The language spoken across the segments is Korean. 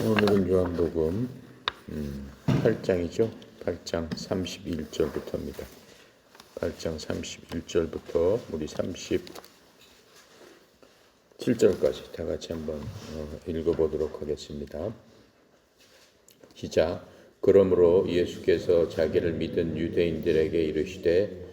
오늘은 요한복음 8장이죠. 8장 31절부터입니다. 8장 31절부터 우리 37절까지 다 같이 한번 읽어보도록 하겠습니다. 시작. 그러므로 예수께서 자기를 믿은 유대인들에게 이르시되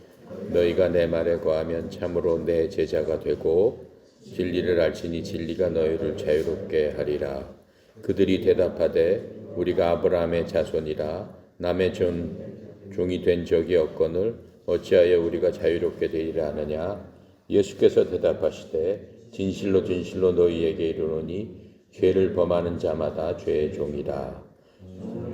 너희가 내 말에 거하면 참으로 내 제자가 되고 진리를 알지니 진리가 너희를 자유롭게 하리라. 그들이 대답하되 우리가 아브라함의 자손이라 남의 종이 된 적이 없거늘 어찌하여 우리가 자유롭게 되리라 하느냐. 예수께서 대답하시되 진실로 진실로 너희에게 이르노니 죄를 범하는 자마다 죄의 종이라.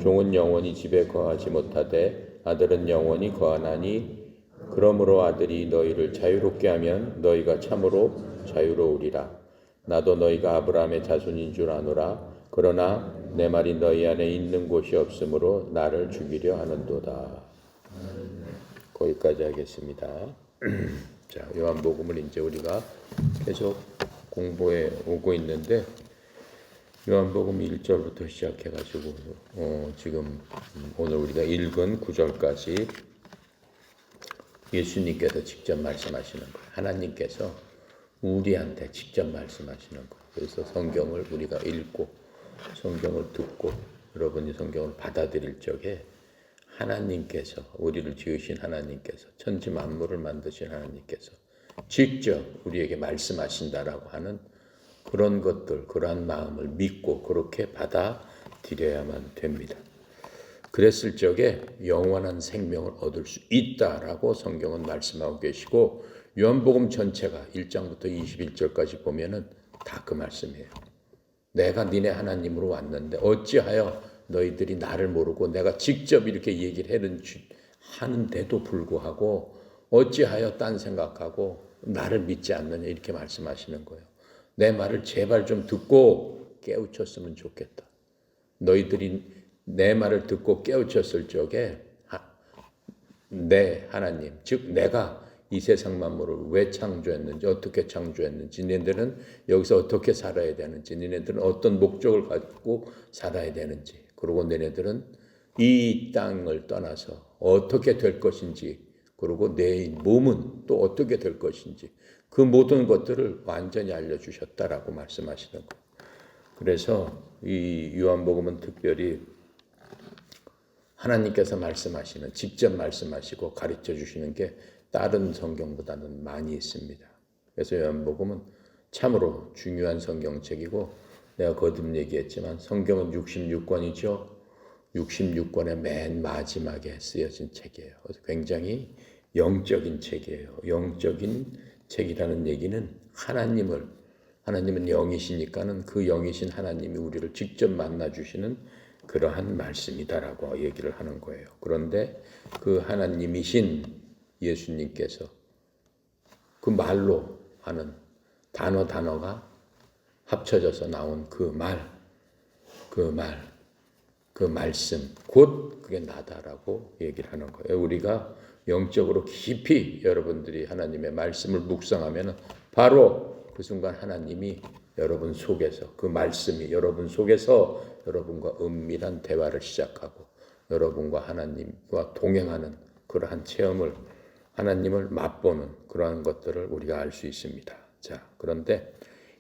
종은 영원히 집에 거하지 못하되 아들은 영원히 거하나니 그러므로 아들이 너희를 자유롭게 하면 너희가 참으로 자유로우리라. 나도 너희가 아브라함의 자손인 줄 아노라. 그러나 내 말이 너희 안에 있는 곳이 없으므로 나를 죽이려 하는도다. 거기까지 하겠습니다. 자, 요한복음을 이제 우리가 계속 공부해 오고 있는데 요한복음 1절부터 시작해가지고 지금 오늘 우리가 읽은 9절까지 예수님께서 직접 말씀하시는 거예요. 하나님께서 우리한테 직접 말씀하시는 거예요. 그래서 성경을 우리가 읽고 성경을 듣고 여러분이 성경을 받아들일 적에 하나님께서 우리를 지으신 하나님께서 천지 만물을 만드신 하나님께서 직접 우리에게 말씀하신다라고 하는 그런 것들, 그러한 마음을 믿고 그렇게 받아들여야만 됩니다. 그랬을 적에 영원한 생명을 얻을 수 있다라고 성경은 말씀하고 계시고 요한복음 전체가 1장부터 21절까지 보면은 다 그 말씀이에요. 내가 니네 하나님으로 왔는데 어찌하여 너희들이 나를 모르고 내가 직접 이렇게 얘기를 하는데도 불구하고 어찌하여 딴 생각하고 나를 믿지 않느냐 이렇게 말씀하시는 거예요. 내 말을 제발 좀 듣고 깨우쳤으면 좋겠다. 너희들이 내 말을 듣고 깨우쳤을 적에 내 하나님, 즉 내가 이 세상 만물을 왜 창조했는지 어떻게 창조했는지 니네들은 여기서 어떻게 살아야 되는지 니네들은 어떤 목적을 갖고 살아야 되는지 그리고 니네들은 이 땅을 떠나서 어떻게 될 것인지 그리고 내 몸은 또 어떻게 될 것인지 그 모든 것들을 완전히 알려주셨다라고 말씀하시는 거예요. 그래서 이 요한복음은 특별히 하나님께서 말씀하시는 직접 말씀하시고 가르쳐 주시는 게 다른 성경보다는 많이 있습니다. 그래서 요한복음은 참으로 중요한 성경책이고 내가 거듭 얘기했지만 성경은 66권이죠. 66권의 맨 마지막에 쓰여진 책이에요. 굉장히 영적인 책이에요. 영적인 책이라는 얘기는 하나님은 영이시니까는 그 영이신 하나님이 우리를 직접 만나주시는 그러한 말씀이다라고 얘기를 하는 거예요. 그런데 그 하나님이신 예수님께서 그 말로 하는 단어가 합쳐져서 나온 그 말씀, 곧 그게 나다라고 얘기를 하는 거예요. 우리가 영적으로 깊이 여러분들이 하나님의 말씀을 묵상하면 바로 그 순간 하나님이 여러분 속에서 그 말씀이 여러분 속에서 여러분과 은밀한 대화를 시작하고 여러분과 하나님과 동행하는 그러한 체험을 하나님을 맛보는 그러한 것들을 우리가 알 수 있습니다. 자, 그런데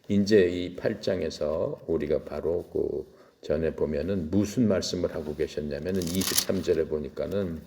이제 이 8장에서 우리가 바로 그 전에 보면은 무슨 말씀을 하고 계셨냐면은 23절에 보니까는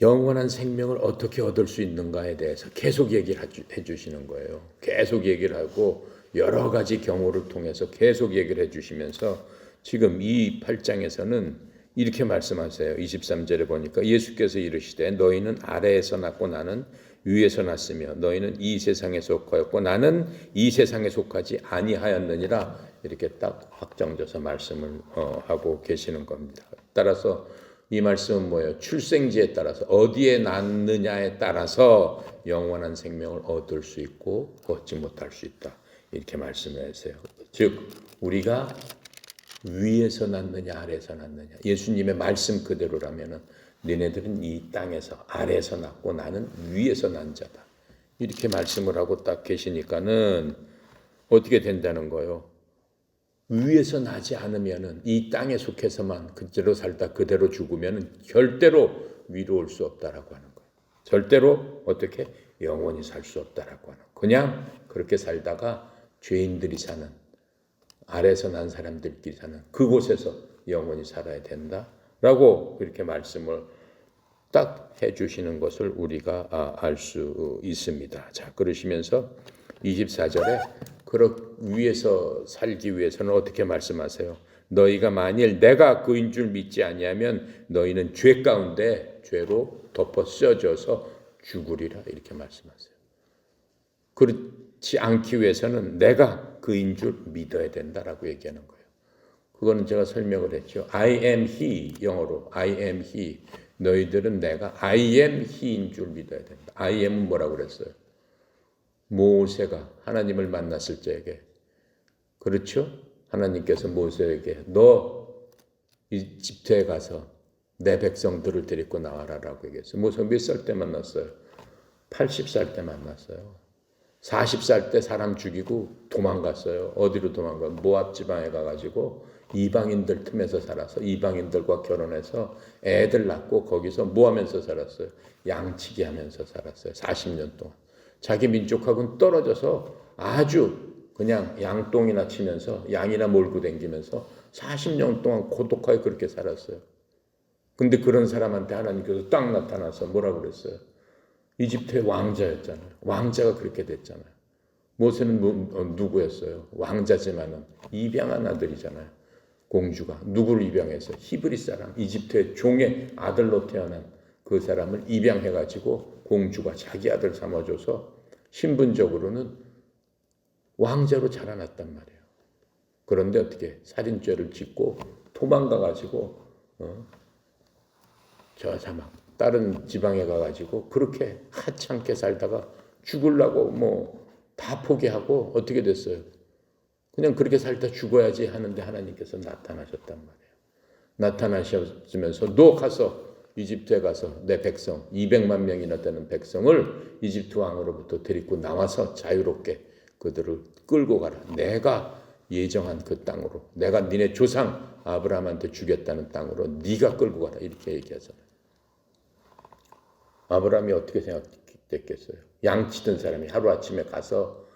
영원한 생명을 어떻게 얻을 수 있는가에 대해서 계속 얘기를 해주시는 거예요. 계속 얘기를 하고 여러 가지 경우를 통해서 계속 얘기를 해주시면서 지금 이 8장에서는 이렇게 말씀하세요. 23절에 보니까 예수께서 이르시되 너희는 아래에서 났고 나는 위에서 났으며 너희는 이 세상에 속하였고 나는 이 세상에 속하지 아니하였느니라 이렇게 딱 확정져서 말씀을 하고 계시는 겁니다. 따라서 이 말씀은 뭐예요? 출생지에 따라서 어디에 낳느냐에 따라서 영원한 생명을 얻을 수 있고 얻지 못할 수 있다. 이렇게 말씀을 하세요. 즉 우리가 위에서 났느냐 아래에서 났느냐 예수님의 말씀 그대로라면은 너네들은 이 땅에서 아래에서 났고 나는 위에서 난 자다 이렇게 말씀을 하고 딱 계시니까는 어떻게 된다는 거요? 위에서 나지 않으면은 이 땅에 속해서만 그대로 살다 그대로 죽으면은 절대로 위로 올 수 없다라고 하는 거예요. 절대로 어떻게 영원히 살 수 없다라고 하는. 그냥 그렇게 살다가 죄인들이 사는 아래에서 난 사람들끼리 사는 그곳에서 영원히 살아야 된다라고 이렇게 말씀을 딱 해주시는 것을 우리가 알 수 있습니다. 자, 그러시면서 24절에 위에서 살기 위해서는 어떻게 말씀하세요? 너희가 만일 내가 그인 줄 믿지 아니하면 너희는 죄 가운데 죄로 덮어 씌어져서 죽으리라 이렇게 말씀하세요. 그렇지 않기 위해서는 내가 그인 줄 믿어야 된다라고 얘기하는 거예요. 그거는 제가 설명을 했죠. I am he, 영어로 I am he. 너희들은 내가 I am he인 줄 믿어야 된다. I am은 뭐라고 그랬어요? 모세가 하나님을 만났을 때에게, 그렇죠? 하나님께서 모세에게 너 이집트에 가서 내 백성들을 데리고 나와라라고 얘기했어요. 모세가 몇 살 때 만났어요? 80살 때 만났어요. 40살 때 사람 죽이고 도망갔어요. 어디로 도망가? 모압 지방에 가가지고 이방인들 틈에서 살아서 이방인들과 결혼해서 애들 낳고 거기서 뭐 하면서 살았어요? 양치기 하면서 살았어요. 40년 동안. 자기 민족하고는 떨어져서 아주 그냥 양똥이나 치면서 양이나 몰고 다니면서 40년 동안 고독하게 그렇게 살았어요. 근데 그런 사람한테 하나님께서 딱 나타나서 뭐라고 그랬어요? 이집트의 왕자였잖아요. 왕자가 그렇게 됐잖아요. 모세는 누구였어요? 왕자지만은 입양한 아들이잖아요. 공주가 누구를 입양해서 히브리 사람, 이집트의 종의 아들로 태어난 그 사람을 입양해가지고 공주가 자기 아들 삼아줘서 신분적으로는 왕자로 자라났단 말이에요. 그런데 어떻게 살인죄를 짓고 도망가가지고 저 사막 다른 지방에 가가지고 그렇게 하찮게 살다가 죽으려고 뭐 다 포기하고 어떻게 됐어요? 그냥 그렇게 살다 죽어야지 하는데 하나님께서 나타나셨단 말이에요. 나타나셨으면서 너 가서 이집트에 가서 내 백성 200만 명이나 되는 백성을 이집트 왕으로부터 데리고 나와서 자유롭게 그들을 끌고 가라. 내가 예정한 그 땅으로, 내가 니네 조상 아브라함한테 주겠다는 땅으로 네가 끌고 가라 이렇게 얘기하잖아요. 아브라함이 어떻게 생각했겠어요? 양치던 사람이 하루아침에 가서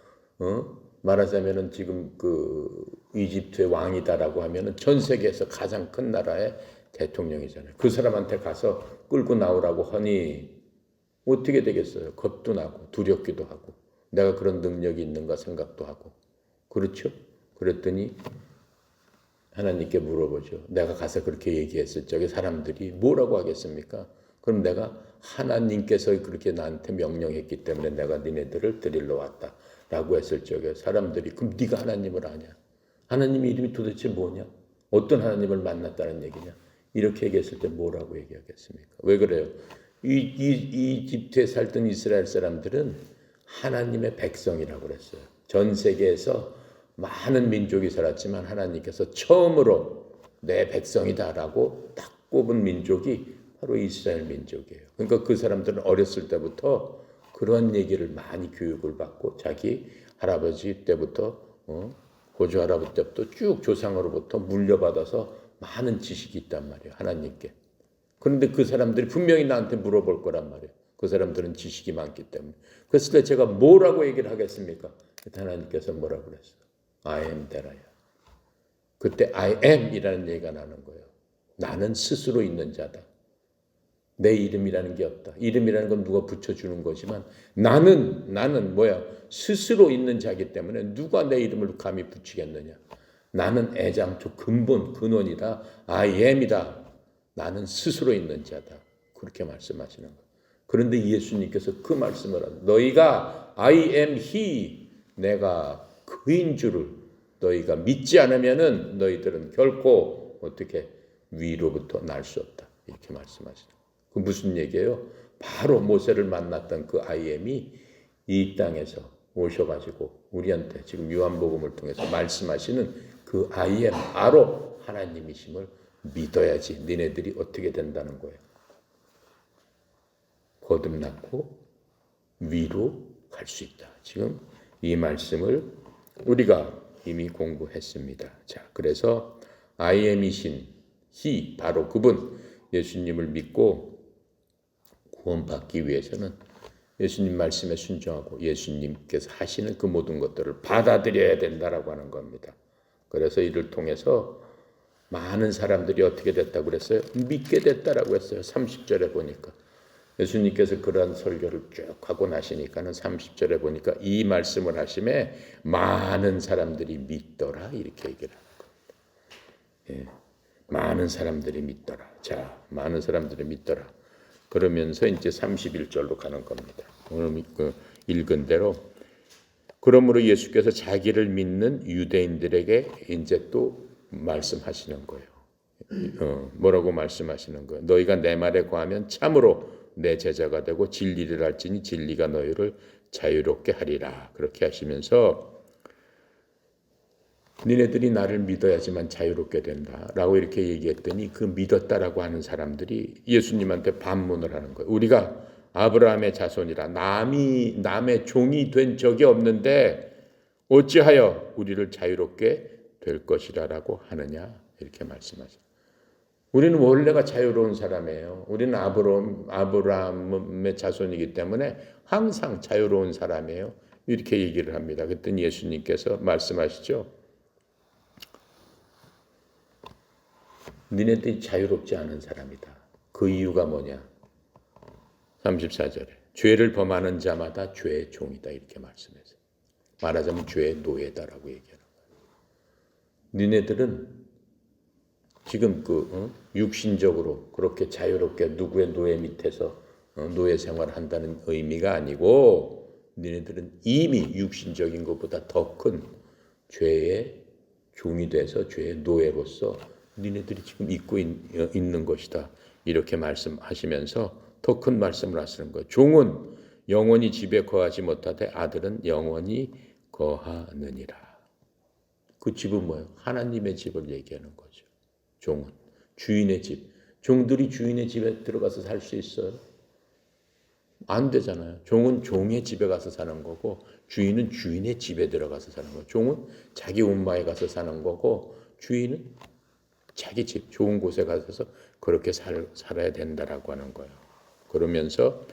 말하자면은 지금 그 이집트의 왕이다라고 하면은 전 세계에서 가장 큰 나라의 대통령이잖아요. 그 사람한테 가서 끌고 나오라고 하니 어떻게 되겠어요? 겁도 나고 두렵기도 하고 내가 그런 능력이 있는가 생각도 하고 그렇죠? 그랬더니 하나님께 물어보죠. 내가 가서 그렇게 얘기했을 적에 사람들이 뭐라고 하겠습니까? 그럼 내가 하나님께서 그렇게 나한테 명령했기 때문에 내가 니네들을 데리러 왔다 라고 했을 적에 사람들이 그럼 네가 하나님을 아냐? 하나님 이름이 도대체 뭐냐? 어떤 하나님을 만났다는 얘기냐? 이렇게 얘기했을 때 뭐라고 얘기하겠습니까? 왜 그래요? 이집트에 살던 이스라엘 사람들은 하나님의 백성이라고 그랬어요. 전 세계에서 많은 민족이 살았지만 하나님께서 처음으로 내 백성이다라고 딱 꼽은 민족이 바로 이스라엘 민족이에요. 그러니까 그 사람들은 어렸을 때부터 그런 얘기를 많이 교육을 받고 자기 할아버지 때부터 고조 할아버지 때부터 쭉 조상으로부터 물려받아서 많은 지식이 있단 말이에요. 하나님께. 그런데 그 사람들이 분명히 나한테 물어볼 거란 말이에요. 그 사람들은 지식이 많기 때문에. 그랬을 때 제가 뭐라고 얘기를 하겠습니까? 하나님께서 뭐라고 그랬어요? I am that I am. 그때 I am 이라는 얘기가 나는 거예요. 나는 스스로 있는 자다. 내 이름이라는 게 없다. 이름이라는 건 누가 붙여주는 거지만 나는 뭐야? 스스로 있는 자기 때문에 누가 내 이름을 감히 붙이겠느냐. 나는 애장초 근본 근원이다. I am이다. 나는 스스로 있는 자다. 그렇게 말씀하시는 거예요. 그런데 예수님께서 그 말씀을 하고 너희가 I am he 내가 그인 줄을 너희가 믿지 않으면은 너희들은 결코 어떻게 위로부터 날 수 없다. 이렇게 말씀하시는 거예요. 그 무슨 얘기예요? 바로 모세를 만났던 그 I am이 이 땅에서 오셔가지고 우리한테 지금 요한복음을 통해서 말씀하시는 그 I am 바로 하나님이심을 믿어야지 니네들이 어떻게 된다는 거예요. 거듭났고 위로 갈 수 있다. 지금 이 말씀을 우리가 이미 공부했습니다. 자, 그래서 I am이신 He, 바로 그분 예수님을 믿고 구원받기 위해서는 예수님 말씀에 순종하고 예수님께서 하시는 그 모든 것들을 받아들여야 된다라고 하는 겁니다. 그래서 이를 통해서 많은 사람들이 어떻게 됐다고 그랬어요? 믿게 됐다라고 했어요. 30절에 보니까. 예수님께서 그런 설교를 쭉 하고 나시니까는 30절에 보니까 이 말씀을 하심에 많은 사람들이 믿더라 이렇게 얘기를 하는 겁니다. 예, 많은 사람들이 믿더라. 자, 많은 사람들이 믿더라. 그러면서 이제 31절로 가는 겁니다. 오늘 읽은 대로 그러므로 예수께서 자기를 믿는 유대인들에게 이제 또 말씀하시는 거예요. 뭐라고 말씀하시는 거예요? 너희가 내 말에 거하면 참으로 내 제자가 되고 진리를 알지니 진리가 너희를 자유롭게 하리라. 그렇게 하시면서 니네들이 나를 믿어야지만 자유롭게 된다라고 이렇게 얘기했더니 그 믿었다라고 하는 사람들이 예수님한테 반문을 하는 거예요. 우리가 아브라함의 자손이라 남의 종이 된 적이 없는데 어찌하여 우리를 자유롭게 될 것이라고 하느냐 이렇게 말씀하죠. 우리는 원래가 자유로운 사람이에요. 우리는 아브라함의 자손이기 때문에 항상 자유로운 사람이에요. 이렇게 얘기를 합니다. 그랬더니 예수님께서 말씀하시죠. 니네들이 자유롭지 않은 사람이다. 그 이유가 뭐냐? 34절에 죄를 범하는 자마다 죄의 종이다 이렇게 말씀했어요. 말하자면 죄의 노예다라고 얘기하는 거예요. 니네들은 지금 육신적으로 그렇게 자유롭게 누구의 노예 밑에서 노예 생활을 한다는 의미가 아니고 니네들은 이미 육신적인 것보다 더 큰 죄의 종이 돼서 죄의 노예로서 니네들이 지금 입고 있는 것이다. 이렇게 말씀하시면서 더 큰 말씀을 하시는 거예요. 종은 영원히 집에 거하지 못하되 아들은 영원히 거하느니라. 그 집은 뭐예요? 하나님의 집을 얘기하는 거죠. 종은 주인의 집. 종들이 주인의 집에 들어가서 살 수 있어요? 안 되잖아요. 종은 종의 집에 가서 사는 거고 주인은 주인의 집에 들어가서 사는 거예요. 종은 자기 엄마에 가서 사는 거고 주인은 자기 집, 좋은 곳에 가서 그렇게 살아야 된다라고 하는 거예요. 그러면서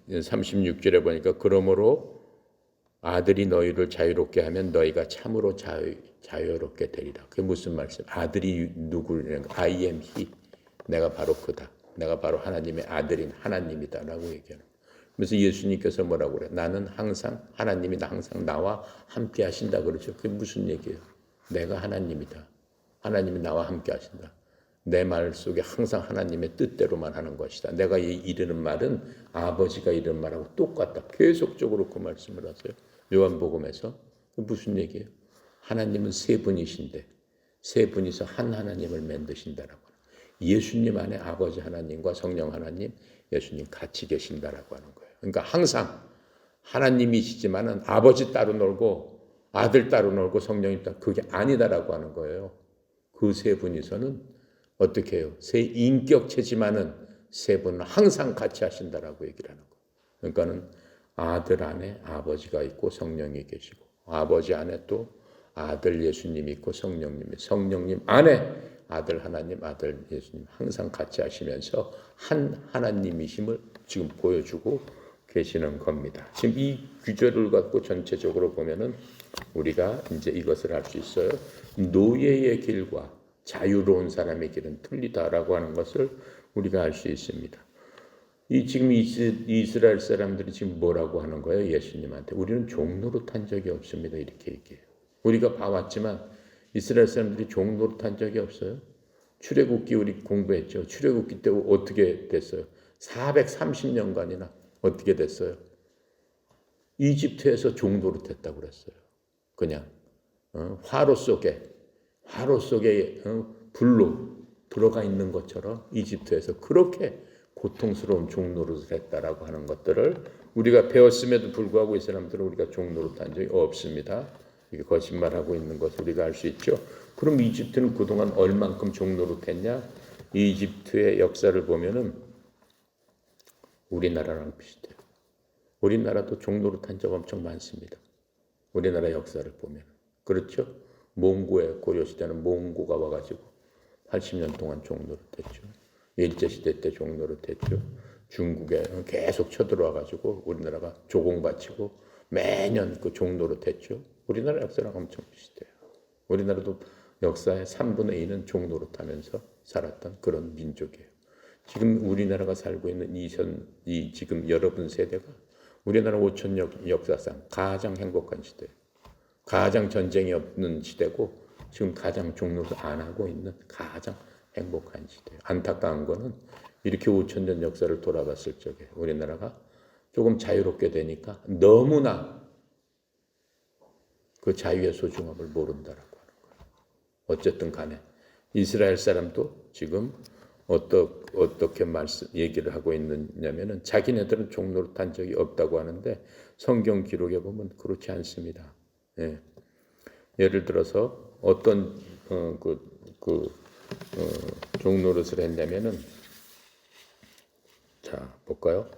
36절에 보니까 그러므로 아들이 너희를 자유롭게 하면 너희가 참으로 자유롭게 되리라. 그게 무슨 말씀? 아들이 누구냐면 I am he. 내가 바로 그다. 내가 바로 하나님의 아들인 하나님이다라고 얘기하는. 그래서 예수님께서 뭐라고 그래? 나는 항상 하나님이 항상 나와 함께 하신다 그러죠. 그게 무슨 얘기예요? 내가 하나님이다. 하나님이 나와 함께 하신다. 내 말 속에 항상 하나님의 뜻대로만 하는 것이다. 내가 이르는 말은 아버지가 이르는 말하고 똑같다. 계속적으로 그 말씀을 하세요. 요한복음에서. 무슨 얘기예요? 하나님은 세 분이신데 세 분이서 한 하나님을 만드신다라고. 예수님 안에 아버지 하나님과 성령 하나님, 예수님 같이 계신다라고 하는 거예요. 그러니까 항상 하나님이시지만은 아버지 따로 놀고 아들 따로 놀고 성령님 따로 그게 아니다라고 하는 거예요. 그 세 분이서는 어떻게 해요? 세 인격체지만은 세 분은 항상 같이 하신다라고 얘기를 하는 거예요. 그러니까는 아들 안에 아버지가 있고 성령이 계시고 아버지 안에 또 아들 예수님이 있고 성령님 안에 아들 하나님, 아들 예수님 항상 같이 하시면서 한 하나님이심을 지금 보여주고 계시는 겁니다. 지금 이 구절을 갖고 전체적으로 보면은 우리가 이제 이것을 알 수 있어요. 노예의 길과 자유로운 사람의 길은 틀리다라고 하는 것을 우리가 알 수 있습니다. 지금 이스라엘 사람들이 지금 뭐라고 하는 거예요? 예수님한테. 우리는 종 노릇한 적이 없습니다. 이렇게 얘기해요. 우리가 봐왔지만 이스라엘 사람들이 종 노릇한 적이 없어요. 출애굽기 우리 공부했죠. 출애굽기 때 어떻게 됐어요? 430년간이나 어떻게 됐어요? 이집트에서 종 노릇했다고 그랬어요. 그냥 화로 속에 불로 들어가 있는 것처럼 이집트에서 그렇게 고통스러운 종 노릇을 했다라고 하는 것들을 우리가 배웠음에도 불구하고 이 사람들은 우리가 종 노릇한 적이 없습니다. 이게 거짓말하고 있는 것을 우리가 알 수 있죠. 그럼 이집트는 그동안 얼만큼 종 노릇했냐? 이집트의 역사를 보면은 우리나라랑 비슷해요. 우리나라도 종 노릇한 적 엄청 많습니다. 우리나라 역사를 보면 그렇죠? 몽고에 고려시대는 몽고가 와가지고 80년 동안 종노릇했죠. 일제시대 때 종노릇했죠. 중국에 계속 쳐들어와가지고 우리나라가 조공바치고 매년 그 종노릇했죠. 우리나라 역사랑 엄청 비슷해요. 우리나라도 역사의 3분의 2는 종노릇하면서 살았던 그런 민족이에요. 지금 우리나라가 살고 있는 이 지금 여러분 세대가 우리나라 5천년 역사상 가장 행복한 시대예요. 가장 전쟁이 없는 시대고 지금 가장 종노릇 안 하고 있는 가장 행복한 시대예요. 안타까운 거는 이렇게 5천년 역사를 돌아봤을 적에 우리나라가 조금 자유롭게 되니까 너무나 그 자유의 소중함을 모른다라고 하는 거예요. 어쨌든 간에 이스라엘 사람도 지금 어떻게 얘기를 하고 있느냐면은 자기네들은 종노릇한 적이 없다고 하는데 성경 기록에 보면 그렇지 않습니다. 예. 예를 들어서 어떤 종노릇을 했냐면은 자 볼까요?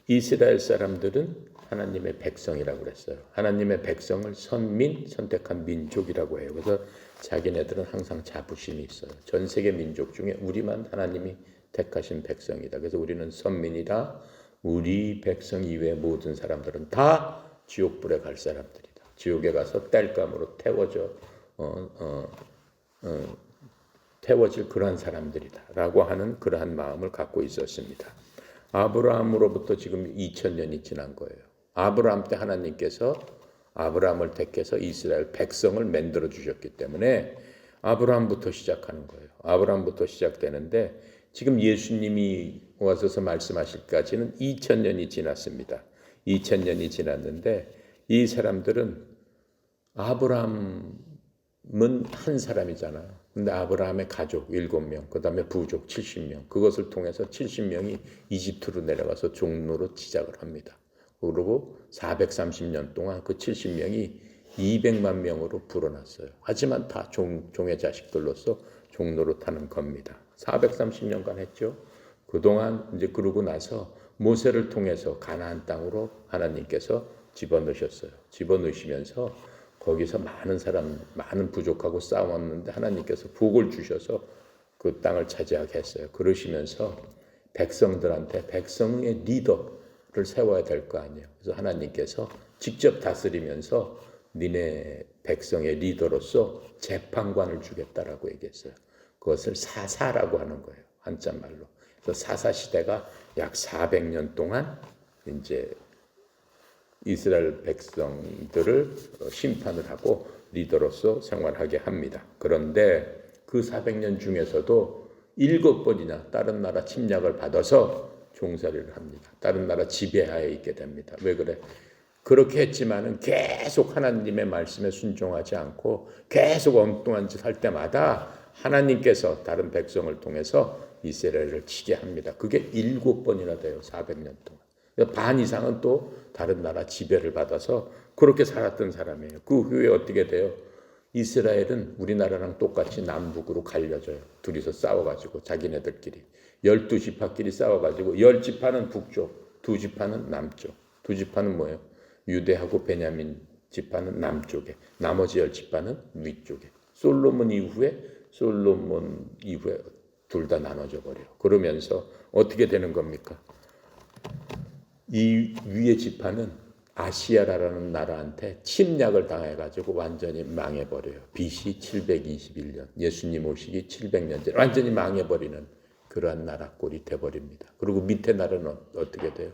이스라엘 사람들은 하나님의 백성이라고 그랬어요. 하나님의 백성을 선민, 선택한 민족이라고 해요. 그래서 자기네들은 항상 자부심이 있어요. 전 세계 민족 중에 우리만 하나님이 택하신 백성이다. 그래서 우리는 선민이다. 우리 백성 이외의 모든 사람들은 다 지옥불에 갈 사람들이다. 지옥에 가서 땔감으로 태워질 그러한 사람들이다. 라고 하는 그러한 마음을 갖고 있었습니다. 아브라함으로부터 지금 2000년이 지난 거예요. 아브라함 때 하나님께서 아브라함을 택해서 이스라엘 백성을 만들어 주셨기 때문에 아브라함부터 시작하는 거예요. 아브라함부터 시작되는데 지금 예수님이 와서서 말씀하실까지는 2000년이 지났습니다. 2000년이 지났는데 이 사람들은 아브라함은 한 사람이잖아요. 근데 아브라함의 가족 7명, 그 다음에 부족 70명, 그것을 통해서 70명이 이집트로 내려가서 종로로 시작을 합니다. 그리고 430년 동안 그 70명이 200만 명으로 불어났어요. 하지만 다 종의 자식들로서 종로로 타는 겁니다. 430년간 했죠. 그동안 이제 그러고 나서 모세를 통해서 가나안 땅으로 하나님께서 집어넣으셨어요. 집어넣으시면서 거기서 많은 부족하고 싸웠는데 하나님께서 복을 주셔서 그 땅을 차지하게 했어요. 그러시면서 백성들한테 백성의 리더를 세워야 될 거 아니에요. 그래서 하나님께서 직접 다스리면서 니네 백성의 리더로서 재판관을 주겠다라고 얘기했어요. 그것을 사사라고 하는 거예요. 한자말로. 그래서 사사 시대가 약 400년 동안 이제 이스라엘 백성들을 심판을 하고 리더로서 생활하게 합니다. 그런데 그 400년 중에서도 7번이나 다른 나라 침략을 받아서 종살이를 합니다. 다른 나라 지배하에 있게 됩니다. 왜 그래? 그렇게 했지만은 계속 하나님의 말씀에 순종하지 않고 계속 엉뚱한 짓 할 때마다 하나님께서 다른 백성을 통해서 이스라엘을 치게 합니다. 그게 7번이나 돼요. 400년 동안. 반 이상은 또 다른 나라 지배를 받아서 그렇게 살았던 사람이에요. 그 후에 어떻게 돼요? 이스라엘은 우리나라랑 똑같이 남북으로 갈려져요. 둘이서 싸워가지고 자기네들끼리 12지파끼리 싸워가지고 10지파는 북쪽, 2지파는 남쪽. 2지파는 뭐예요? 유대하고 베냐민 지파는 남쪽에, 나머지 10지파는 위쪽에. 솔로몬 이후에 둘 다 나눠져 버려요. 그러면서 어떻게 되는 겁니까? 이 위의 지파는 아시아라는 나라한테 침략을 당해가지고 완전히 망해버려요. BC 721년, 예수님 오시기 700년 전 완전히 망해버리는 그러한 나라 꼴이 돼버립니다. 그리고 밑에 나라는 어떻게 돼요?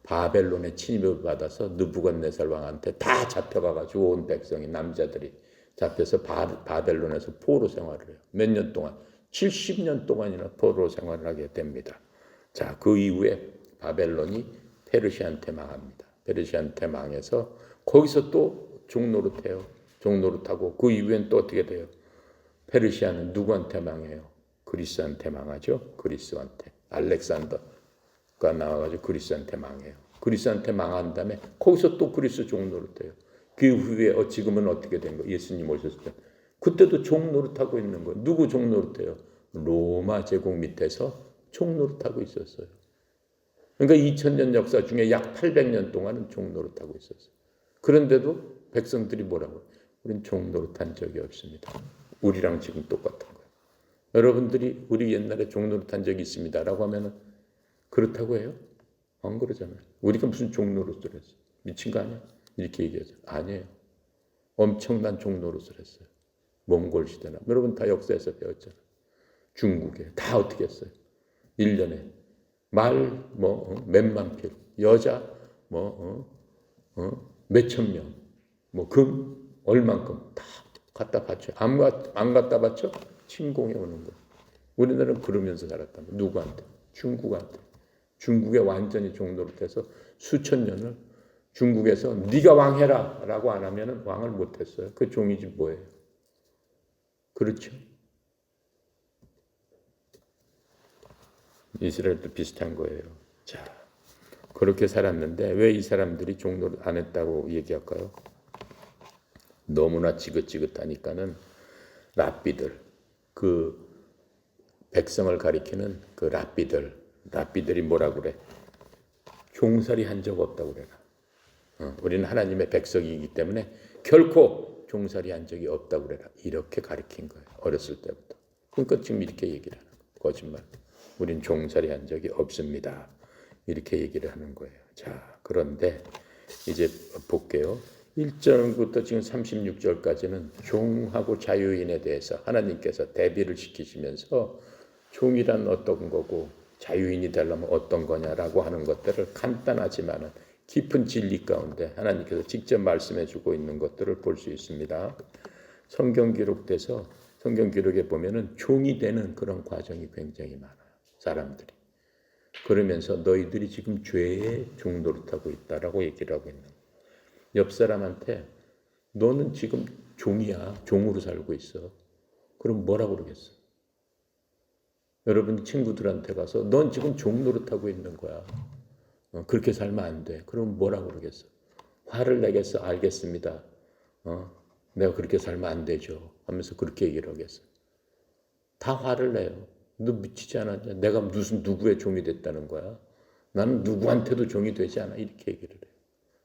바벨론의 침입을 받아서 느부갓네살 왕한테 다 잡혀가가지고 온 백성이 남자들이 잡혀서 바벨론에서 포로 생활을 해요. 몇 년 동안? 70년 동안이나 포로 생활을 하게 됩니다. 자, 그 이후에 바벨론이 페르시아한테 망합니다. 페르시아한테 망해서 거기서 또 종노릇해요. 종노릇하고 그 이후엔 또 어떻게 돼요? 페르시아는 누구한테 망해요? 그리스한테 망하죠. 그리스한테. 알렉산더가 나와가지고 그리스한테 망해요. 그리스한테 망한 다음에 거기서 또 그리스 종노릇해요. 그 후에 지금은 어떻게 된 거예요? 예수님 오셨을 때. 그때도 종노릇하고 있는 거예요. 누구 종노릇해요? 로마 제국 밑에서 종노릇하고 있었어요. 그러니까 2000년 역사 중에 약 800년 동안은 종노릇하고 있었어요. 그런데도 백성들이 뭐라고? 우린 종 노릇한 적이 없습니다. 우리랑 지금 똑같은 거예요. 여러분들이 우리 옛날에 종 노릇한 적이 있습니다라고 하면은 그렇다고 해요? 안 그러잖아요. 우리가 무슨 종 노릇을 했어? 미친 거 아니야? 이렇게 얘기하죠. 아니에요. 엄청난 종 노릇을 했어요. 몽골 시대나 여러분 다 역사에서 배웠잖아요. 중국에 다 어떻게 했어요? 1년에 말 몇만 필, 여자 몇천 명, 금 얼만큼 다 갖다 바쳐. 안 갖다 바쳐? 침공해 오는 거. 우리나라는 그러면서 살았단 말이에요. 누구한테? 중국한테. 중국에 완전히 종노릇해서 수천 년을 중국에서 네가 왕해라 라고 안 하면 왕을 못했어요. 그 종이지 뭐예요. 그렇죠? 이스라엘도 비슷한 거예요. 자, 그렇게 살았는데 왜 이 사람들이 종노릇 안 했다고 얘기할까요? 너무나 지긋지긋하니까는 랍비들, 그 백성을 가리키는 그 랍비들이 뭐라 그래? 종살이 한 적 없다고 그래라. 우리는 하나님의 백성이기 때문에 결코 종살이 한 적이 없다고 그래라. 이렇게 가리킨 거예요. 어렸을 때부터. 그러니까 지금 이렇게 얘기를 하는 거예요. 거짓말. 우린 종살이 한 적이 없습니다. 이렇게 얘기를 하는 거예요. 자, 그런데 이제 볼게요. 1절부터 지금 36절까지는 종하고 자유인에 대해서 하나님께서 대비를 시키시면서 종이란 어떤 거고 자유인이 되려면 어떤 거냐라고 하는 것들을 간단하지만은 깊은 진리 가운데 하나님께서 직접 말씀해 주고 있는 것들을 볼 수 있습니다. 성경 기록에 보면은 종이 되는 그런 과정이 굉장히 많아요. 사람들이. 그러면서 너희들이 지금 죄에 종노릇하고 있다라고 얘기를 하고 있는 거예요. 옆 사람한테 너는 지금 종이야. 종으로 살고 있어. 그럼 뭐라고 그러겠어? 여러분 친구들한테 가서 넌 지금 종 노릇하고 있는 거야. 그렇게 살면 안 돼. 그럼 뭐라고 그러겠어? 화를 내겠어? 알겠습니다. 내가 그렇게 살면 안 되죠. 하면서 그렇게 얘기를 하겠어. 다 화를 내요. 너 미치지 않았냐? 내가 무슨 누구의 종이 됐다는 거야? 나는 누구한테도 종이 되지 않아. 이렇게 얘기를 해요.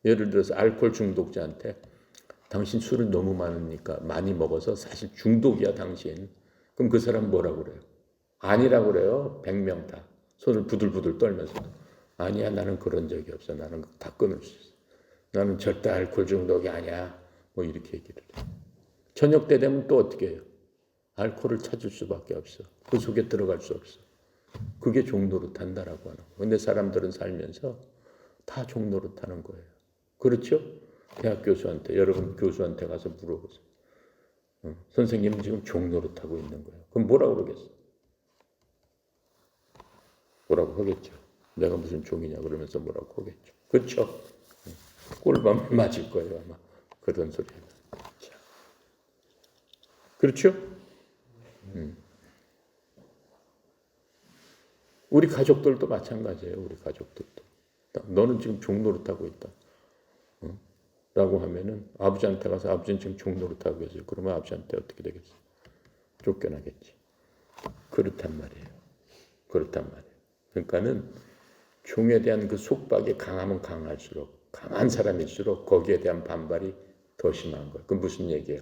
예를 들어서 알코올 중독자한테 당신 술을 너무 많이 먹어서 사실 중독이야 당신. 그럼 그 사람 뭐라고 그래요? 아니라고 그래요. 100명 다. 손을 부들부들 떨면서도. 아니야 나는 그런 적이 없어. 나는 다 끊을 수 있어. 나는 절대 알코올 중독이 아니야. 이렇게 얘기를 해요. 저녁 때 되면 또 어떻게 해요? 알코올을 찾을 수밖에 없어. 그 속에 들어갈 수 없어. 그게 종노릇한다라고 하는 거예요. 근데 사람들은 살면서 다 종노릇하는 거예요. 그렇죠? 대학 교수한테, 여러분 교수한테 가서 물어보세요. 선생님은 지금 종노릇하고 있는 거예요. 그럼 뭐라고 그러겠어? 뭐라고 하겠죠? 내가 무슨 종이냐 그러면서 뭐라고 하겠죠? 그렇죠? 꿀밤을 맞을 거예요 아마. 그런 소리. 그렇죠? 우리 가족들도 마찬가지예요. 우리 가족들도. 너는 지금 종노릇하고 있다. 라고 하면은 아버지한테 가서 아버지는 지금 종노릇하고 계세요. 그러면 아버지한테 어떻게 되겠어? 쫓겨나겠지. 그렇단 말이에요. 그러니까는 종에 대한 그 속박이 강하면 강할수록 강한 사람일수록 거기에 대한 반발이 더 심한 거예요. 그 무슨 얘기예요?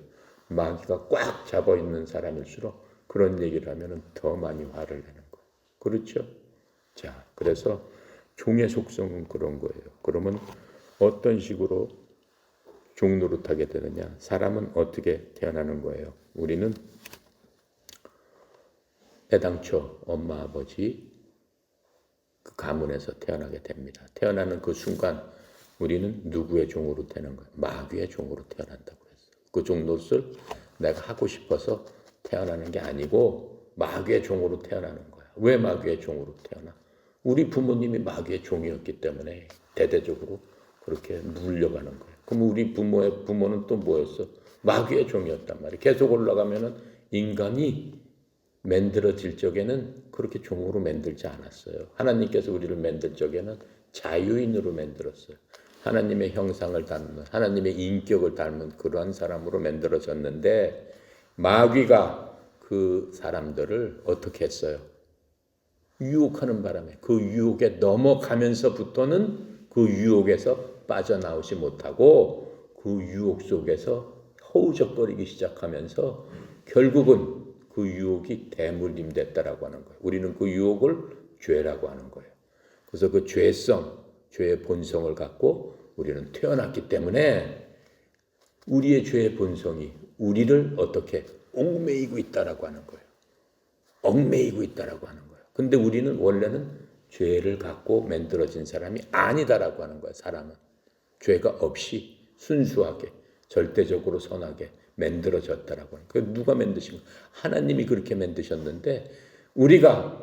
마귀가 꽉 잡아 있는 사람일수록 그런 얘기를 하면은 더 많이 화를 내는 거예요. 그렇죠? 자, 그래서 종의 속성은 그런 거예요. 그러면 어떤 식으로 종노릇하게 되느냐? 사람은 어떻게 태어나는 거예요? 우리는 애당초 엄마 아버지 그 가문에서 태어나게 됩니다. 태어나는 그 순간 우리는 누구의 종으로 되는 거예요? 마귀의 종으로 태어난다고 했어요. 그 종노릇을 내가 하고 싶어서 태어나는 게 아니고 마귀의 종으로 태어나는 거야. 왜 마귀의 종으로 태어나? 우리 부모님이 마귀의 종이었기 때문에 대대적으로 그렇게 물려가는 거예요. 그럼 우리 부모는 또 뭐였어? 마귀의 종이었단 말이에요. 계속 올라가면은 인간이 만들어질 적에는 그렇게 종으로 만들지 않았어요. 하나님께서 우리를 만들 적에는 자유인으로 만들었어요. 하나님의 형상을 닮은, 하나님의 인격을 닮은 그러한 사람으로 만들어졌는데 마귀가 그 사람들을 어떻게 했어요? 유혹하는 바람에 그 유혹에 넘어가면서부터는 그 유혹에서 빠져나오지 못하고 그 유혹 속에서 허우적거리기 시작하면서 결국은 그 유혹이 대물림 됐다라고 하는 거예요. 우리는 그 유혹을 죄라고 하는 거예요. 그래서 그 죄성, 죄의 본성을 갖고 우리는 태어났기 때문에 우리의 죄의 본성이 우리를 어떻게 얽매이고 있다라고 하는 거예요. 얽매이고 있다라고 하는 거예요. 근데 우리는 원래는 죄를 갖고 만들어진 사람이 아니다라고 하는 거예요. 사람은 죄가 없이 순수하게 절대적으로 선하게 만들어졌다라고 하는 거예요. 누가 만드신 거예요? 하나님이 그렇게 만드셨는데 우리가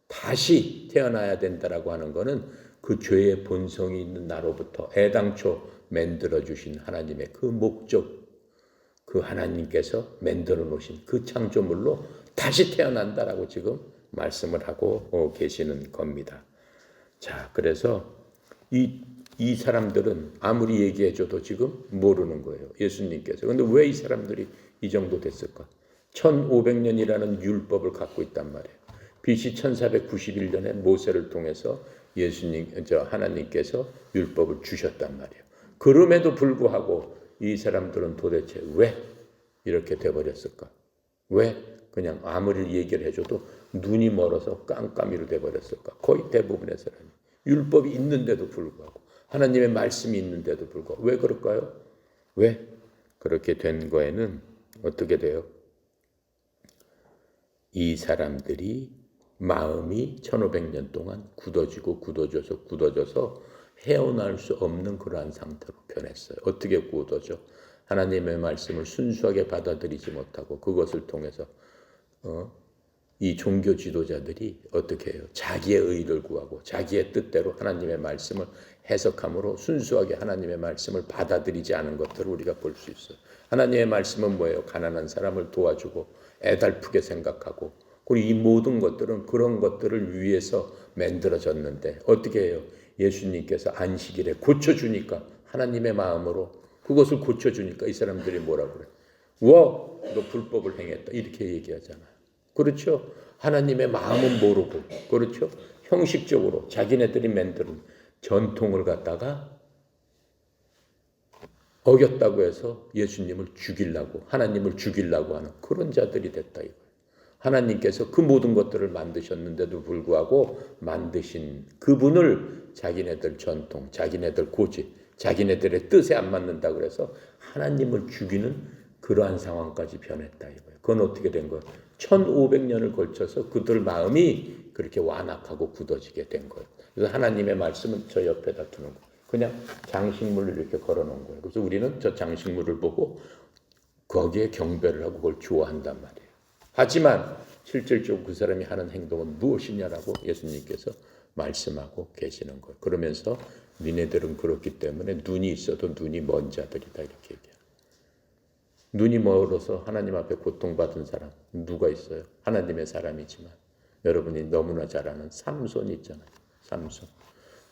다시 태어나야 된다라고 하는 거는 그 죄의 본성이 있는 나로부터 애당초 만들어 주신 하나님의 그 목적, 그 하나님께서 만들어 놓으신 그 창조물로 다시 태어난다라고 지금 말씀을 하고 계시는 겁니다. 자, 그래서 이 사람들은 아무리 얘기해줘도 지금 모르는 거예요. 예수님께서. 그런데 왜 이 사람들이 이 정도 됐을까? 1500년이라는 율법을 갖고 있단 말이에요. BC 1491년에 모세를 통해서 하나님께서 율법을 주셨단 말이에요. 그럼에도 불구하고 이 사람들은 도대체 왜 이렇게 돼버렸을까? 왜 그냥 아무리 얘기를 해줘도 눈이 멀어서 깜깜이로 돼버렸을까? 거의 대부분의 사람이. 율법이 있는데도 불구하고 하나님의 말씀이 있는데도 불구하고 왜 그럴까요? 왜 그렇게 된 거에는 어떻게 돼요? 이 사람들이 마음이 1500년 동안 굳어져서 헤어날 수 없는 그러한 상태로 변했어요. 어떻게 굳어져? 하나님의 말씀을 순수하게 받아들이지 못하고 그것을 통해서 이 종교 지도자들이 어떻게 해요? 자기의 의를 구하고 자기의 뜻대로 하나님의 말씀을 해석함으로 순수하게 하나님의 말씀을 받아들이지 않은 것들을 우리가 볼 수 있어요. 하나님의 말씀은 뭐예요? 가난한 사람을 도와주고 애달프게 생각하고 그리고 이 모든 것들은 그런 것들을 위해서 만들어졌는데 어떻게 해요? 예수님께서 안식일에 고쳐주니까 하나님의 마음으로 그것을 고쳐주니까 이 사람들이 뭐라고 그래? 와, 너 불법을 행했다 이렇게 얘기하잖아요. 그렇죠? 하나님의 마음은 모르고 그렇죠? 형식적으로 자기네들이 만드는 전통을 갖다가 어겼다고 해서 예수님을 죽이려고 하나님을 죽이려고 하는 그런 자들이 됐다 이거예요. 하나님께서 그 모든 것들을 만드셨는데도 불구하고 만드신 그분을 자기네들 전통, 자기네들 고집, 자기네들의 뜻에 안 맞는다 그래서 하나님을 죽이는 그러한 상황까지 변했다 이거예요. 그건 어떻게 된 거예요? 1500년을 걸쳐서 그들 마음이 그렇게 완악하고 굳어지게 된 거예요. 그래서 하나님의 말씀은 저 옆에다 두는 거예요. 그냥 장식물을 이렇게 걸어놓은 거예요. 그래서 우리는 저 장식물을 보고 거기에 경배를 하고 그걸 좋아한단 말이에요. 하지만 실질적으로 그 사람이 하는 행동은 무엇이냐라고 예수님께서 말씀하고 계시는 거예요. 그러면서 니네들은 그렇기 때문에 눈이 있어도 눈이 먼 자들이다 이렇게 얘기해요. 눈이 멀어서 하나님 앞에 고통받은 사람 누가 있어요? 하나님의 사람이지만 여러분이 너무나 잘 아는 삼손이 있잖아요.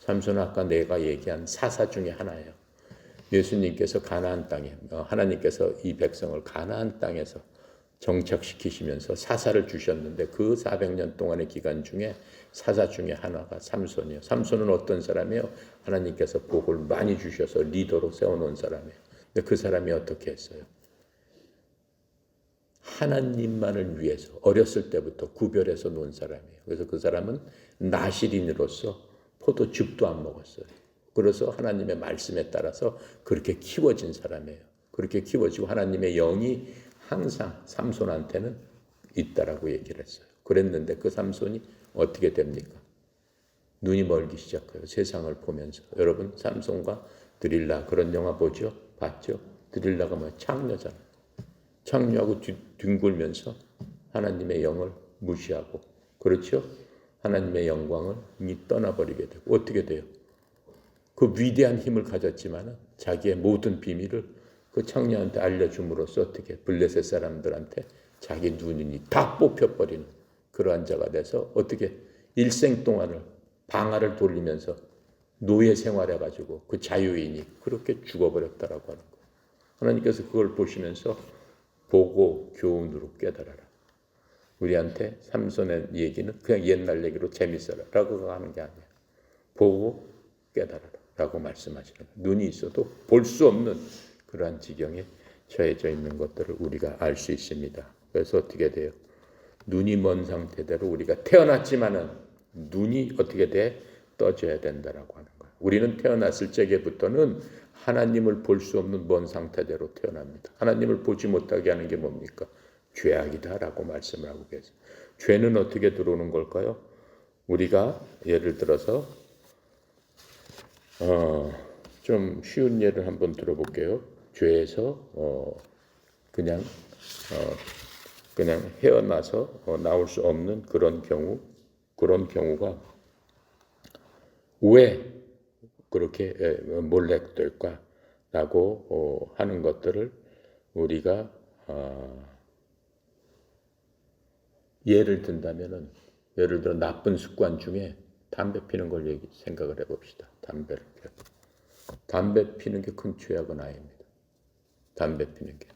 삼손은 아까 내가 얘기한 사사 중에 하나예요. 예수님께서 가나안 땅에 하나님께서 이 백성을 가나안 땅에서 정착시키시면서 사사를 주셨는데 그 400년 동안의 기간 중에 사사 중에 하나가 삼손이에요. 삼손은 어떤 사람이에요? 하나님께서 복을 많이 주셔서 리더로 세워놓은 사람이에요. 근데 그 사람이 어떻게 했어요? 하나님만을 위해서 어렸을 때부터 구별해서 놓은 사람이에요. 그래서 그 사람은 나실인으로서 포도즙도 안 먹었어요. 그래서 하나님의 말씀에 따라서 그렇게 키워진 사람이에요. 그렇게 키워지고 하나님의 영이 항상 삼손한테는 있다라고 얘기를 했어요. 그랬는데 그 삼손이 어떻게 됩니까? 눈이 멀기 시작해요. 세상을 보면서. 여러분 삼손과 드릴라 그런 영화 보죠? 봤죠? 드릴라가 뭐야? 창녀잖아요. 창녀하고 뒹굴면서 하나님의 영을 무시하고 그렇죠? 하나님의 영광을 이미 떠나버리게 되고 어떻게 돼요? 그 위대한 힘을 가졌지만 자기의 모든 비밀을 그 창녀한테 알려줌으로써 어떻게 블레셋 사람들한테 자기 눈이 다 뽑혀버리는 그러한 자가 돼서 어떻게 일생 동안을 방아를 돌리면서 노예 생활해가지고 그 자유인이 그렇게 죽어버렸다라고 하는 거예요. 하나님께서 그걸 보시면서 보고 교훈으로 깨달아라. 우리한테 삼손의 얘기는 그냥 옛날 얘기로 재밌어라 라고 하는 게 아니야. 보고 깨달아라 라고 말씀하시는 거예요. 눈이 있어도 볼 수 없는 그러한 지경에 처해져 있는 것들을 우리가 알 수 있습니다. 그래서 어떻게 돼요? 눈이 먼 상태대로 우리가 태어났지만은 눈이 어떻게 돼? 떠져야 된다라고 하는 거예요. 우리는 태어났을 적에부터는 하나님을 볼 수 없는 먼 상태대로 태어납니다. 하나님을 보지 못하게 하는 게 뭡니까? 죄악이다라고 말씀을 하고 계세요. 죄는 어떻게 들어오는 걸까요? 우리가 예를 들어서 좀 쉬운 예를 한번 들어볼게요. 죄에서 그냥 헤어나서 나올 수 없는 그런 경우가 왜 그렇게 몰락될까라고 하는 것들을 우리가 예를 든다면은 예를 들어 나쁜 습관 중에 담배 피는 걸 생각을 해봅시다. 담배 피는 게 큰 죄악은 아닙니다. 담배 피는 게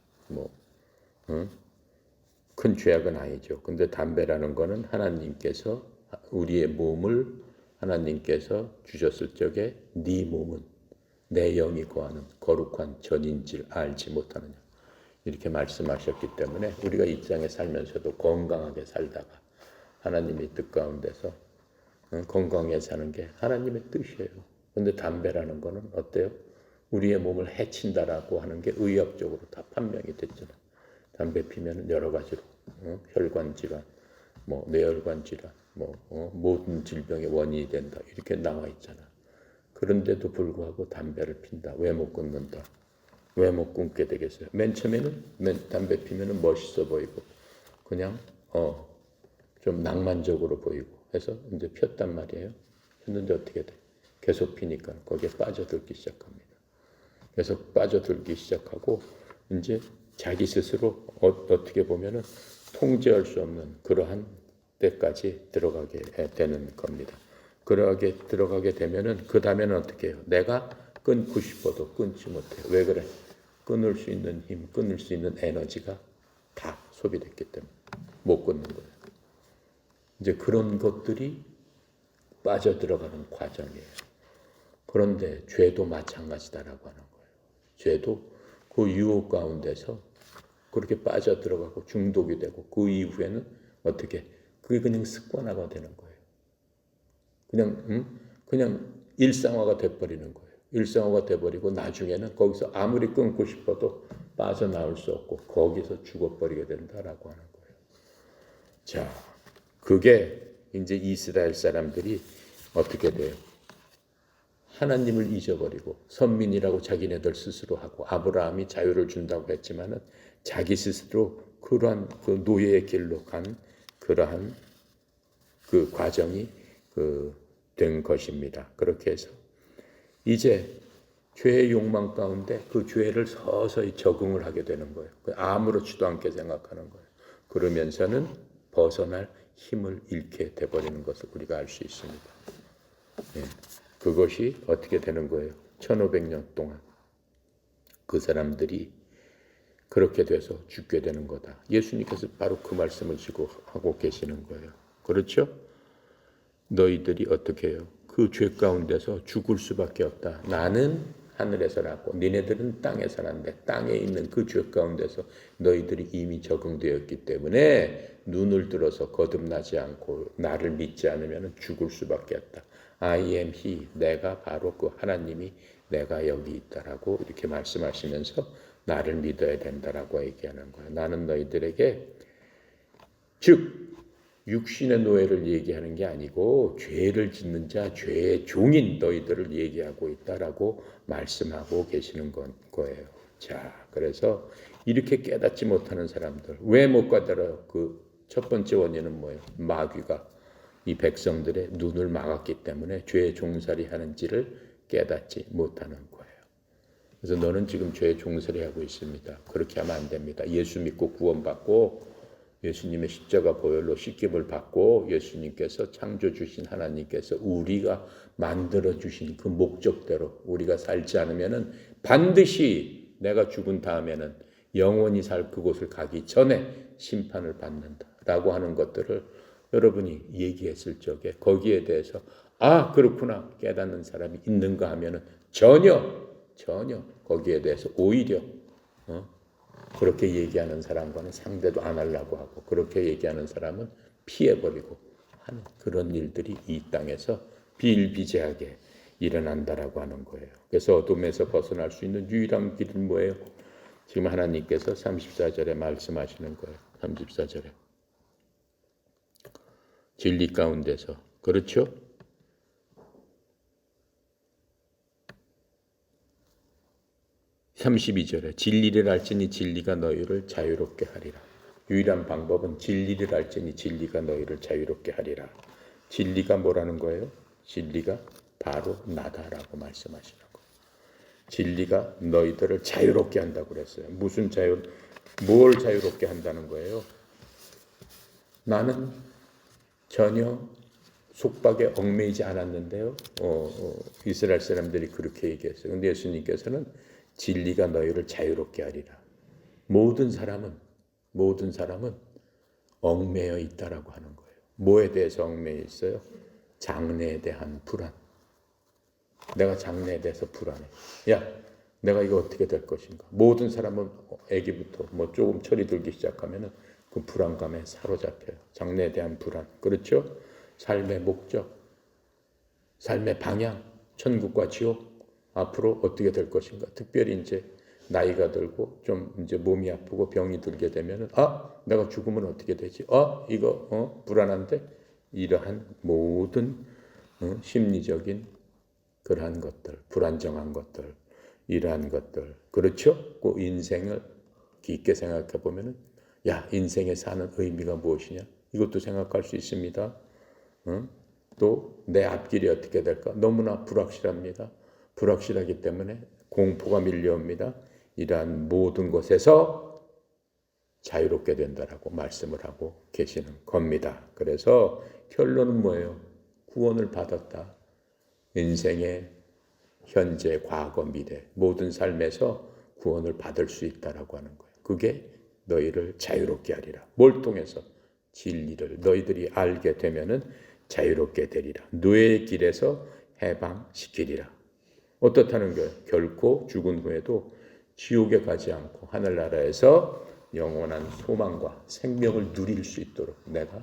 큰 죄악은 아니죠. 근데 담배라는 거는 하나님께서 우리의 몸을 하나님께서 주셨을 적에 네 몸은 내 영이 거하는 거룩한 전인지를 알지 못하느냐 이렇게 말씀하셨기 때문에 우리가 이 땅에 살면서도 건강하게 살다가 하나님의 뜻 가운데서 건강하게 사는 게 하나님의 뜻이에요. 근데 담배라는 거는 어때요? 우리의 몸을 해친다라고 하는 게 의학적으로 다 판명이 됐잖아요. 담배 피면 여러 가지로 혈관 질환, 뇌혈관 질환, 모든 질병의 원인이 된다 이렇게 나와 있잖아. 그런데도 불구하고 담배를 핀다. 왜 못 끊는다? 왜 못 끊게 되겠어요? 맨 처음에는 담배 피면은 멋있어 보이고 그냥 좀 낭만적으로 보이고 해서 이제 폈단 말이에요. 폈는데 어떻게 돼? 계속 피니까 거기에 빠져들기 시작합니다. 계속 빠져들기 시작하고 이제 자기 스스로 어떻게 보면은 통제할 수 없는 그러한 때까지 들어가게 되는 겁니다. 그러하게 들어가게 되면은 그 다음에는 어떻게 해요? 내가 끊고 싶어도 끊지 못해요. 왜 그래? 끊을 수 있는 힘, 끊을 수 있는 에너지가 다 소비됐기 때문에 못 끊는 거예요. 이제 그런 것들이 빠져들어가는 과정이에요. 그런데 죄도 마찬가지다라고 하는 거예요. 죄도 그 유혹 가운데서 그렇게 빠져들어가고 중독이 되고 그 이후에는 어떻게 그게 그냥 습관화가 되는 거예요. 그냥 일상화가 돼버리는 거예요. 일상화가 돼버리고 나중에는 거기서 아무리 끊고 싶어도 빠져나올 수 없고 거기서 죽어버리게 된다라고 하는 거예요. 자, 그게 이제 이스라엘 사람들이 어떻게 돼요? 하나님을 잊어버리고 선민이라고 자기네들 스스로 하고 아브라함이 자유를 준다고 했지만은 자기 스스로 그러한 그 노예의 길로 간 그러한 그 과정이 된 것입니다. 그렇게 해서 이제 죄의 욕망 가운데 그 죄를 서서히 적응을 하게 되는 거예요. 아무렇지도 않게 생각하는 거예요. 그러면서는 벗어날 힘을 잃게 돼버리는 것을 우리가 알 수 있습니다. 예. 그것이 어떻게 되는 거예요? 1500년 동안 그 사람들이 그렇게 돼서 죽게 되는 거다. 예수님께서 바로 그 말씀을 지고 하고 계시는 거예요. 그렇죠? 너희들이 어떻게 해요? 그 죄 가운데서 죽을 수밖에 없다. 나는 하늘에서 났고 니네들은 땅에서 났는데 땅에 있는 그 죄 가운데서 너희들이 이미 적응되었기 때문에 눈을 들어서 거듭나지 않고 나를 믿지 않으면 죽을 수밖에 없다. I am he. 내가 바로 그 하나님이 내가 여기 있다라고 이렇게 말씀하시면서 나를 믿어야 된다라고 얘기하는 거예요. 나는 너희들에게 즉 육신의 노예를 얘기하는 게 아니고 죄를 짓는 자, 죄의 종인 너희들을 얘기하고 있다라고 말씀하고 계시는 거예요. 자, 그래서 이렇게 깨닫지 못하는 사람들 왜 못 깨달아요? 그 첫 번째 원인은 뭐예요? 마귀가 이 백성들의 눈을 막았기 때문에 죄의 종살이 하는지를 깨닫지 못하는 거예요. 그래서 너는 지금 죄의 종살이 하고 있습니다. 그렇게 하면 안 됩니다. 예수 믿고 구원받고 예수님의 십자가 보혈로 씻김을 받고 예수님께서 창조 주신 하나님께서 우리가 만들어 주신 그 목적대로 우리가 살지 않으면은 반드시 내가 죽은 다음에는 영원히 살 그곳을 가기 전에 심판을 받는다라고 하는 것들을 여러분이 얘기했을 적에 거기에 대해서 아 그렇구나 깨닫는 사람이 있는가 하면은 전혀 전혀 거기에 대해서 오히려 그렇게 얘기하는 사람과는 상대도 안 하려고 하고 그렇게 얘기하는 사람은 피해버리고 하는 그런 일들이 이 땅에서 비일비재하게 일어난다라고 하는 거예요. 그래서 어둠에서 벗어날 수 있는 유일한 길은 뭐예요? 지금 하나님께서 34절에 말씀하시는 거예요. 34절에 진리 가운데서 그렇죠? 32절에 진리를 알지니 진리가 너희를 자유롭게 하리라. 유일한 방법은 진리를 알지니 진리가 너희를 자유롭게 하리라. 진리가 뭐라는 거예요? 진리가 바로 나다라고 말씀하시는 거예요. 진리가 너희들을 자유롭게 한다고 그랬어요. 무슨 뭘 자유롭게 한다는 거예요? 나는 전혀 속박에 얽매이지 않았는데요. 이스라엘 사람들이 그렇게 얘기했어요. 근데 예수님께서는 진리가 너희를 자유롭게 하리라. 모든 사람은 얽매여 있다라고 하는 거예요. 뭐에 대해서 얽매여 있어요? 장래에 대한 불안. 내가 장래에 대해서 불안해. 야, 내가 이거 어떻게 될 것인가? 모든 사람은 애기부터 조금 철이 들기 시작하면은 그 불안감에 사로잡혀요. 장래에 대한 불안. 그렇죠? 삶의 목적, 삶의 방향, 천국과 지옥, 앞으로 어떻게 될 것인가. 특별히 이제 나이가 들고 좀 이제 몸이 아프고 병이 들게 되면은 내가 죽으면 어떻게 되지? 이거 불안한데 이러한 모든 심리적인 그러한 것들, 불안정한 것들, 이러한 것들, 그렇죠? 그 인생을 깊게 생각해 보면은 인생에 사는 의미가 무엇이냐? 이것도 생각할 수 있습니다. 또 내 앞길이 어떻게 될까? 너무나 불확실합니다. 불확실하기 때문에 공포가 밀려옵니다. 이러한 모든 것에서 자유롭게 된다라고 말씀을 하고 계시는 겁니다. 그래서 결론은 뭐예요? 구원을 받았다. 인생의 현재, 과거, 미래 모든 삶에서 구원을 받을 수 있다라고 하는 거예요. 그게 너희를 자유롭게 하리라. 뭘 통해서? 진리를 너희들이 알게 되면은 자유롭게 되리라. 노예의 길에서 해방시키리라. 어떻다는 거예요? 결코 죽은 후에도 지옥에 가지 않고 하늘나라에서 영원한 소망과 생명을 누릴 수 있도록 내가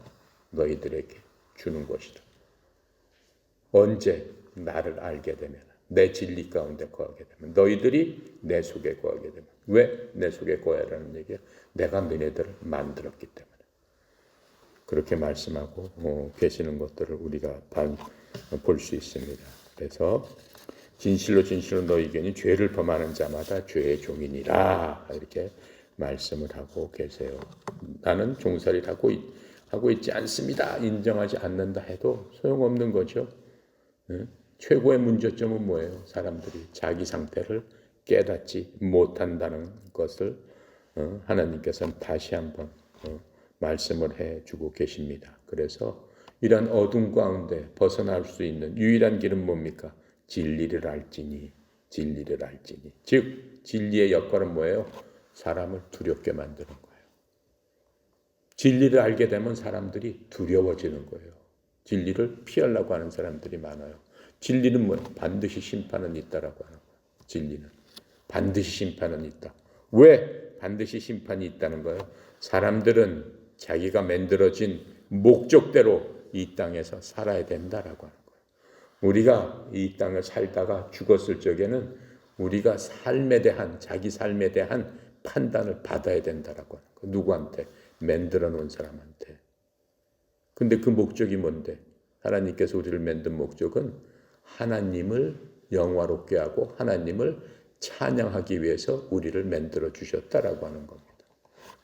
너희들에게 주는 것이다. 언제? 나를 알게 되면, 내 진리 가운데 거하게 되면, 너희들이 내 속에 거하게 되면. 왜 내 속에 거하라는 얘기야? 내가 너희들을 만들었기 때문에. 그렇게 말씀하고 계시는 것들을 우리가 볼 수 있습니다. 그래서 진실로 너희에게는 죄를 범하는 자마다 죄의 종이니라 이렇게 말씀을 하고 계세요. 나는 종살이를 하고 있지 않습니다. 인정하지 않는다 해도 소용없는 거죠. 최고의 문제점은 뭐예요? 사람들이 자기 상태를 깨닫지 못한다는 것을 하나님께서는 다시 한번 말씀을 해주고 계십니다. 그래서 이런 어둠 가운데 벗어날 수 있는 유일한 길은 뭡니까? 진리를 알지니. 즉 진리의 역할은 뭐예요? 사람을 두렵게 만드는 거예요. 진리를 알게 되면 사람들이 두려워지는 거예요. 진리를 피하려고 하는 사람들이 많아요. 진리는 뭐예요? 반드시 심판은 있다라고 하는 거예요. 진리는 반드시 심판은 있다. 왜 반드시 심판이 있다는 거예요? 사람들은 자기가 만들어진 목적대로 이 땅에서 살아야 된다라고 하는 거예요. 우리가 이 땅을 살다가 죽었을 적에는 우리가 자기 삶에 대한 판단을 받아야 된다라고 하는 거예요. 누구한테? 만들어 놓은 사람한테. 근데 그 목적이 뭔데? 하나님께서 우리를 만든 목적은 하나님을 영화롭게 하고 하나님을 찬양하기 위해서 우리를 만들어 주셨다라고 하는 겁니다.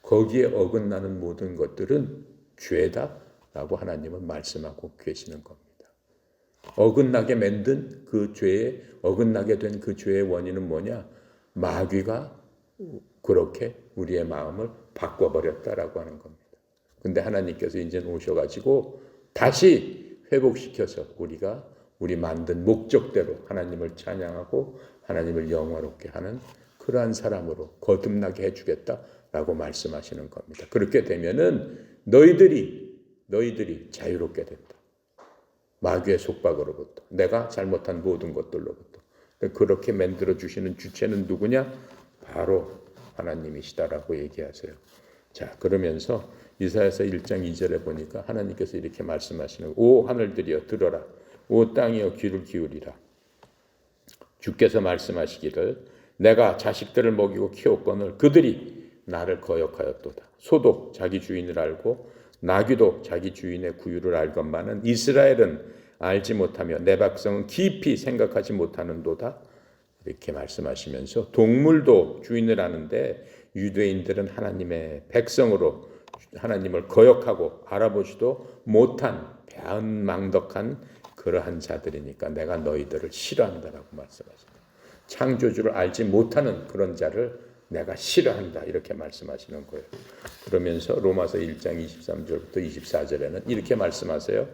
거기에 어긋나는 모든 것들은 죄다라고 하나님은 말씀하고 계시는 겁니다. 어긋나게 만든 어긋나게 된 그 죄의 원인은 뭐냐? 마귀가 그렇게 우리의 마음을 바꿔버렸다라고 하는 겁니다. 근데 하나님께서 이제 오셔가지고 다시 회복시켜서 우리 만든 목적대로 하나님을 찬양하고 하나님을 영화롭게 하는 그러한 사람으로 거듭나게 해주겠다라고 말씀하시는 겁니다. 그렇게 되면은 너희들이 자유롭게 된다. 마귀의 속박으로부터, 내가 잘못한 모든 것들로부터 그렇게 만들어 주시는 주체는 누구냐? 바로 하나님이시다라고 얘기하세요. 자, 그러면서 이사야서 1장 2절에 보니까 하나님께서 이렇게 말씀하시는 거예요. 오 하늘들이여 들어라. 오 땅이여 귀를 기울이라. 주께서 말씀하시기를 내가 자식들을 먹이고 키웠거늘 그들이 나를 거역하였도다. 소도 자기 주인을 알고 나귀도 자기 주인의 구유를 알건만은 이스라엘은 알지 못하며 내 백성은 깊이 생각하지 못하는도다. 이렇게 말씀하시면서 동물도 주인을 아는데 유대인들은 하나님의 백성으로 하나님을 거역하고 알아보지도 못한 배은망덕한 그러한 자들이니까 내가 너희들을 싫어한다라고 말씀하십니다. 창조주를 알지 못하는 그런 자를 내가 싫어한다 이렇게 말씀하시는 거예요. 그러면서 로마서 1장 23절부터 24절에는 이렇게 말씀하세요.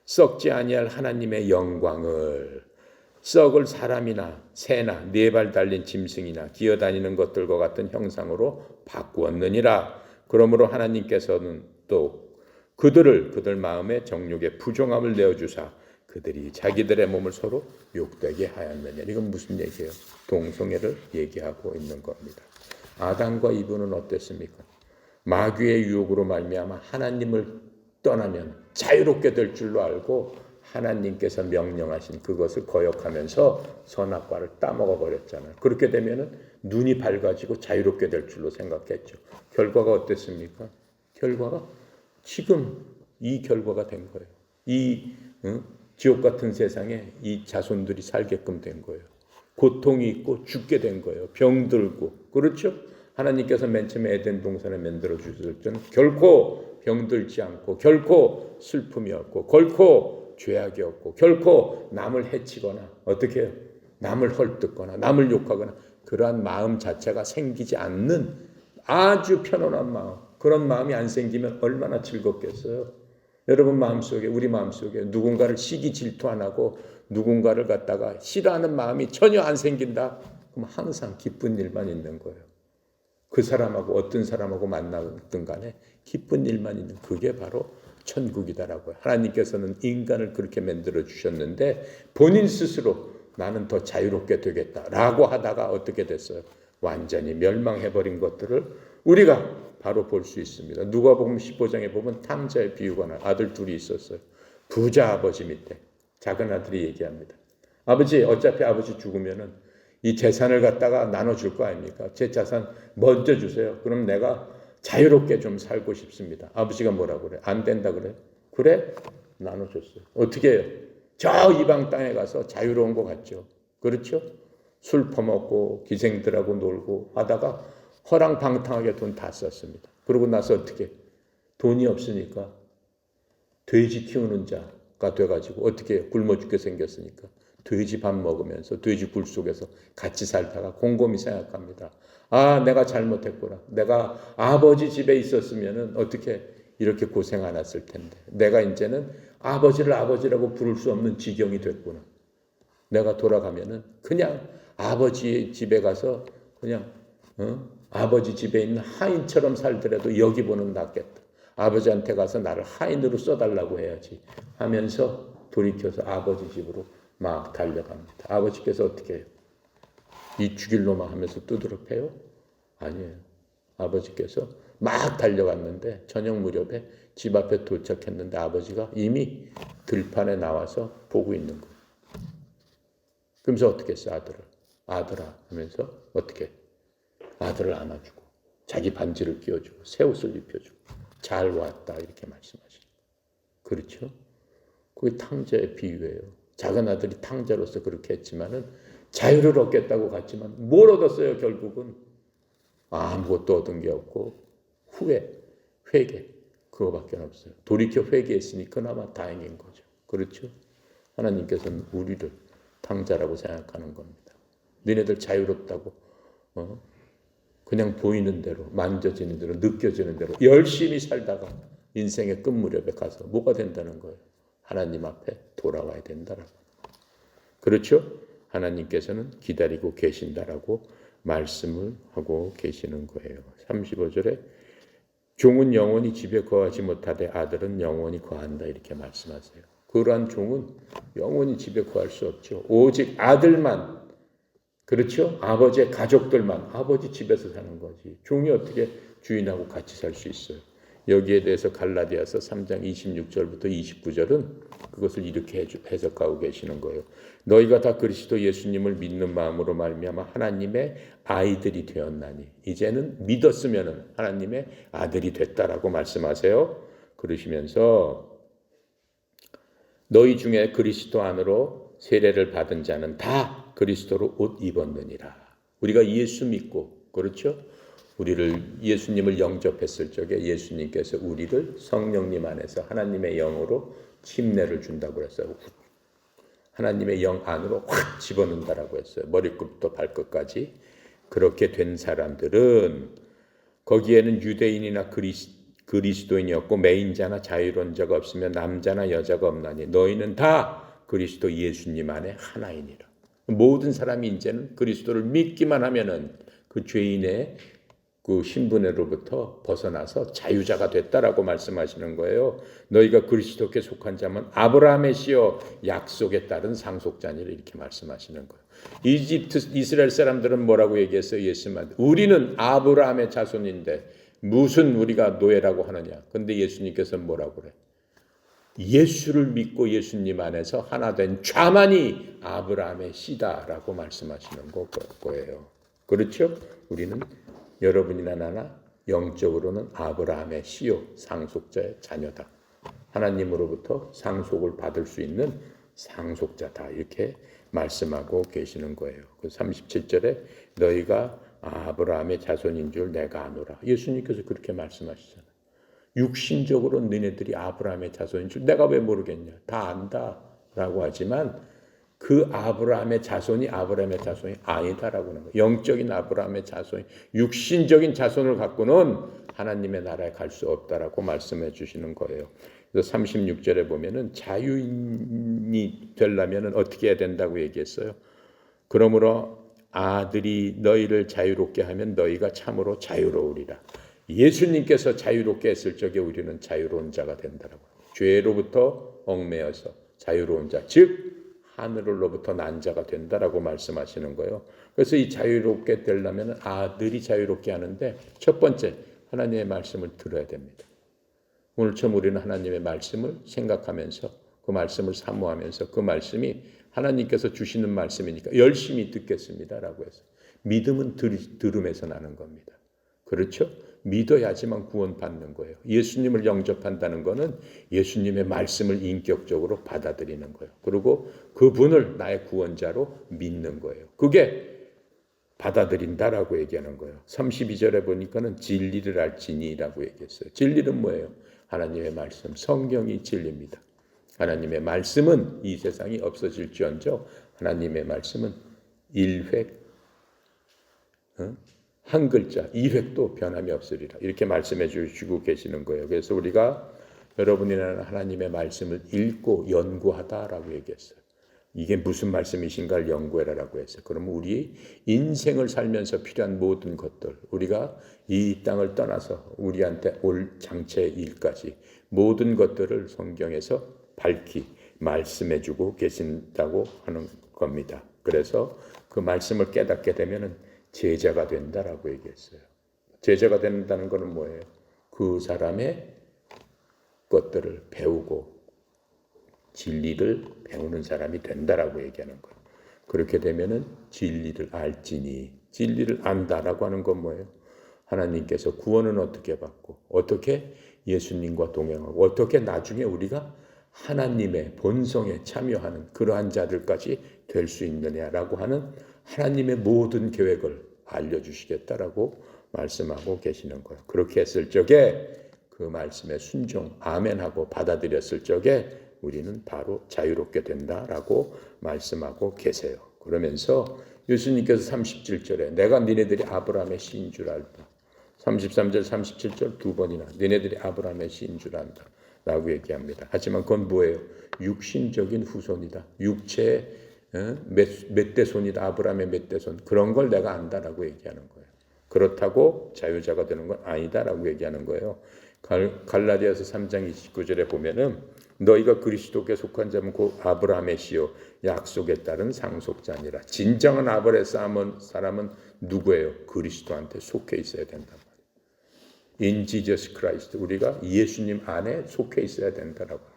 썩지 아니할 하나님의 영광을 썩을 사람이나 새나 네 발 달린 짐승이나 기어다니는 것들과 같은 형상으로 바꾸었느니라. 그러므로 하나님께서는 또 그들 마음에 정욕의 부정함을 내어주사 그들이 자기들의 몸을 서로 욕되게 하였느냐. 이건 무슨 얘기예요? 동성애를 얘기하고 있는 겁니다. 아담과 이브는 어땠습니까? 마귀의 유혹으로 말미암아 하나님을 떠나면 자유롭게 될 줄로 알고 하나님께서 명령하신 그것을 거역하면서 선악과를 따먹어 버렸잖아요. 그렇게 되면은 눈이 밝아지고 자유롭게 될 줄로 생각했죠. 결과가 어땠습니까? 결과가 지금 이 결과가 된 거예요. 이 지옥 같은 세상에 이 자손들이 살게끔 된 거예요. 고통이 있고 죽게 된 거예요. 병들고. 그렇죠? 하나님께서 맨 처음에 에덴 동산에 만들어 주셨을 때는 결코 병들지 않고 결코 슬픔이 없고 결코 죄악이 없고 결코 남을 해치거나 어떻게 해요? 남을 헐뜯거나 남을 욕하거나 그러한 마음 자체가 생기지 않는 아주 편안한 마음. 그런 마음이 안 생기면 얼마나 즐겁겠어요? 여러분 마음속에 우리 마음속에 누군가를 시기 질투 안 하고 누군가를 갖다가 싫어하는 마음이 전혀 안 생긴다. 그럼 항상 기쁜 일만 있는 거예요. 그 사람하고 어떤 사람하고 만나든 간에 기쁜 일만 있는 그게 바로 천국이다라고요. 하나님께서는 인간을 그렇게 만들어 주셨는데 본인 스스로 나는 더 자유롭게 되겠다라고 하다가 어떻게 됐어요? 완전히 멸망해버린 것들을 우리가 바로 볼 수 있습니다. 누가복음 15장에 보면 탕자의 비유가 나와요. 아들 둘이 있었어요. 부자 아버지 밑에 작은 아들이 얘기합니다. 아버지 어차피 아버지 죽으면은 이 재산을 갖다가 나눠줄 거 아닙니까? 제 재산 먼저 주세요. 그럼 내가 자유롭게 좀 살고 싶습니다. 아버지가 뭐라고 그래? 안 된다 그래? 그래? 나눠줬어요. 어떻게 해요? 저 이방 땅에 가서 자유로운 거 같죠? 그렇죠? 술 퍼먹고 기생들하고 놀고 하다가 허랑방탕하게 돈 다 썼습니다. 그러고 나서 어떻게? 돈이 없으니까 돼지 키우는 자가 돼가지고 어떻게 해요? 굶어 죽게 생겼으니까 돼지 밥 먹으면서 돼지 굴 속에서 같이 살다가 곰곰이 생각합니다. 아, 내가 잘못했구나. 내가 아버지 집에 있었으면은 어떻게 이렇게 고생 안 했을 텐데. 내가 이제는 아버지를 아버지라고 부를 수 없는 지경이 됐구나. 내가 돌아가면은 그냥 아버지 집에 가서 그냥 아버지 집에 있는 하인처럼 살더라도 여기 보는 낫겠다. 아버지한테 가서 나를 하인으로 써달라고 해야지 하면서 돌이켜서 아버지 집으로 막 달려갑니다. 아버지께서 어떻게 해요? 이 죽일 놈아 하면서 두드러 패요? 아니에요. 아버지께서 막 달려갔는데 저녁 무렵에 집 앞에 도착했는데 아버지가 이미 들판에 나와서 보고 있는 거예요. 그러면서 어떻게 했어요? 아들아 하면서 어떻게 아들을 안아주고 자기 반지를 끼워주고 새 옷을 입혀주고 잘 왔다 이렇게 말씀하시는 거예요. 그렇죠? 그게 탕자의 비유예요. 작은 아들이 탕자로서 그렇게 했지만은 자유를 얻겠다고 갔지만 뭘 얻었어요? 결국은 아무것도 얻은 게 없고 회개 그거밖에 없어요. 돌이켜 회개했으니 그나마 다행인 거죠. 그렇죠? 하나님께서는 우리를 탕자라고 생각하는 겁니다. 너네들 자유롭다고 그냥 보이는 대로 만져지는 대로 느껴지는 대로 열심히 살다가 인생의 끝 무렵에 가서 뭐가 된다는 거예요? 하나님 앞에 돌아와야 된다라고. 그렇죠? 하나님께서는 기다리고 계신다라고 말씀을 하고 계시는 거예요. 35절에 종은 영원히 집에 거하지 못하되 아들은 영원히 거한다 이렇게 말씀하세요. 그러한 종은 영원히 집에 거할 수 없죠. 오직 아들만 그렇죠? 아버지의 가족들만 아버지 집에서 사는 거지. 종이 어떻게 주인하고 같이 살 수 있어요? 여기에 대해서 갈라디아서 3장 26절부터 29절은 그것을 이렇게 해석하고 계시는 거예요. 너희가 다 그리스도 예수님을 믿는 마음으로 말미암아 하나님의 아이들이 되었나니 이제는 믿었으면 하나님의 아들이 됐다라고 말씀하세요. 그러시면서 너희 중에 그리스도 안으로 세례를 받은 자는 다 그리스도로 옷 입었느니라. 우리가 예수 믿고 그렇죠? 우리를 예수님을 영접했을 적에 예수님께서 우리를 성령님 안에서 하나님의 영으로 침례를 준다고 그랬어요. 하나님의 영 안으로 확 집어넣는다라고 했어요. 머리끝부터 발끝까지. 그렇게 된 사람들은 거기에는 유대인이나 그리스도인이 없고 매인자나 자유론자가 없으며 남자나 여자가 없나니 너희는 다 그리스도 예수님 안에 하나이니라. 모든 사람이 이제는 그리스도를 믿기만 하면은 그 죄인의 그 신분으로부터 벗어나서 자유자가 됐다라고 말씀하시는 거예요. 너희가 그리스도께 속한 자면 아브라함의 씨여 약속에 따른 상속자니라 이렇게 말씀하시는 거예요. 이스라엘 사람들은 뭐라고 얘기했어요? 예수님한테 우리는 아브라함의 자손인데 무슨 우리가 노예라고 하느냐. 근데 예수님께서는 뭐라고 그래? 예수를 믿고 예수님 안에서 하나 된 자만이 아브라함의 씨다라고 말씀하시는 거예요. 그렇죠? 우리는 여러분이나 나나 영적으로는 아브라함의 씨요 상속자의 자녀다. 하나님으로부터 상속을 받을 수 있는 상속자다. 이렇게 말씀하고 계시는 거예요. 그 37절에 너희가 아브라함의 자손인 줄 내가 아노라. 예수님께서 그렇게 말씀하시잖아요. 육신적으로 너네들이 아브라함의 자손인 줄 내가 왜 모르겠냐. 다 안다라고 하지만 그 아브라함의 자손이 아브라함의 자손이 아니다라고 하는 거예요. 영적인 아브라함의 자손이 육신적인 자손을 갖고는 하나님의 나라에 갈 수 없다라고 말씀해 주시는 거예요. 그래서 36절에 보면은 자유인이 되려면 어떻게 해야 된다고 얘기했어요. 그러므로 아들이 너희를 자유롭게 하면 너희가 참으로 자유로우리라. 예수님께서 자유롭게 했을 적에 우리는 자유로운 자가 된다라고. 죄로부터 얽매여서 자유로운 자, 즉 하늘로부터 난 자가 된다라고 말씀하시는 거예요. 그래서 이 자유롭게 되려면 아들이 자유롭게 하는데 첫 번째 하나님의 말씀을 들어야 됩니다. 오늘처럼 우리는 하나님의 말씀을 생각하면서 그 말씀을 사모하면서 그 말씀이 하나님께서 주시는 말씀이니까 열심히 듣겠습니다라고 해서 믿음은 들음에서 나는 겁니다. 그렇죠? 믿어야지만 구원받는 거예요. 예수님을 영접한다는 것은 예수님의 말씀을 인격적으로 받아들이는 거예요. 그리고 그분을 나의 구원자로 믿는 거예요. 그게 받아들인다라고 얘기하는 거예요. 32절에 보니까는 진리를 알지니라고 얘기했어요. 진리는 뭐예요? 하나님의 말씀, 성경이 진리입니다. 하나님의 말씀은 이 세상이 없어질지언정 하나님의 말씀은 1획 한 글자 2획도 변함이 없으리라. 이렇게 말씀해 주시고 계시는 거예요. 그래서 우리가 여러분이나 하나님의 말씀을 읽고 연구하다라고 얘기했어요. 이게 무슨 말씀이신가를 연구해라라고 했어요. 그러면 우리 인생을 살면서 필요한 모든 것들, 우리가 이 땅을 떠나서 우리한테 올 장차의 일까지 모든 것들을 성경에서 밝히 말씀해 주고 계신다고 하는 겁니다. 그래서 그 말씀을 깨닫게 되면은 제자가 된다라고 얘기했어요. 제자가 된다는 것은 뭐예요? 그 사람의 것들을 배우고 진리를 배우는 사람이 된다라고 얘기하는 거예요. 그렇게 되면은 진리를 알지니, 진리를 안다라고 하는 건 뭐예요? 하나님께서 구원은 어떻게 받고 어떻게 예수님과 동행하고 어떻게 나중에 우리가 하나님의 본성에 참여하는 그러한 자들까지 될 수 있느냐라고 하는 하나님의 모든 계획을 알려주시겠다라고 말씀하고 계시는 거예요. 그렇게 했을 적에 그 말씀에 순종, 아멘하고 받아들였을 적에 우리는 바로 자유롭게 된다라고 말씀하고 계세요. 그러면서 예수님께서 37절에 내가 니네들이 아브라함의 씨인 줄 알다. 33절, 37절 두 번이나 니네들이 아브라함의 씨인 줄 안다 라고 얘기합니다. 하지만 그건 뭐예요? 육신적인 후손이다. 육체의 멧대손이다. 아브라함의 멧대손. 그런 걸 내가 안다라고 얘기하는 거예요. 그렇다고 자유자가 되는 건 아니다라고 얘기하는 거예요. 갈라디아서 3장 29절에 보면은 너희가 그리스도께 속한 자면 곧 아브라함의 씨요 약속에 따른 상속자니라. 진정한 아브라함의 사람은 누구예요? 그리스도한테 속해 있어야 된단 말이에요. In Jesus Christ. 우리가 예수님 안에 속해 있어야 된다라고.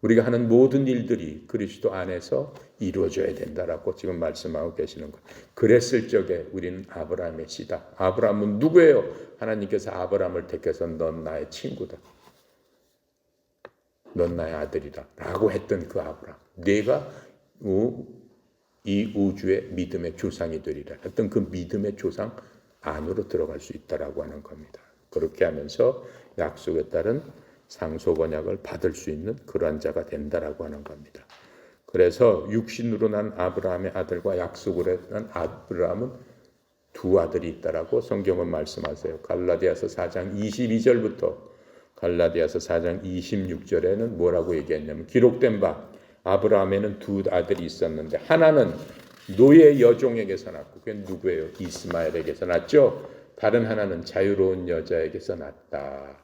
우리가 하는 모든 일들이 그리스도 안에서 이루어져야 된다라고 지금 말씀하고 계시는 거예요. 그랬을 적에 우리는 아브라함의 씨다. 아브라함은 누구예요? 하나님께서 아브라함을 택해서 넌 나의 친구다. 넌 나의 아들이다. 라고 했던 그 아브라함. 네가 이 우주의 믿음의 조상이 되리라 했던 그 믿음의 조상 안으로 들어갈 수 있다라고 하는 겁니다. 그렇게 하면서 약속에 따른 상속 언약을 받을 수 있는 그러한 자가 된다라고 하는 겁니다. 그래서 육신으로 난 아브라함의 아들과 약속으로 난 아브라함은 두 아들이 있다라고 성경은 말씀하세요. 갈라디아서 4장 22절부터 갈라디아서 4장 26절에는 뭐라고 얘기했냐면 기록된 바 아브라함에는 두 아들이 있었는데 하나는 노예 여종에게서 낳고 그게 누구예요? 이스마엘에게서 낳죠. 다른 하나는 자유로운 여자에게서 낳았다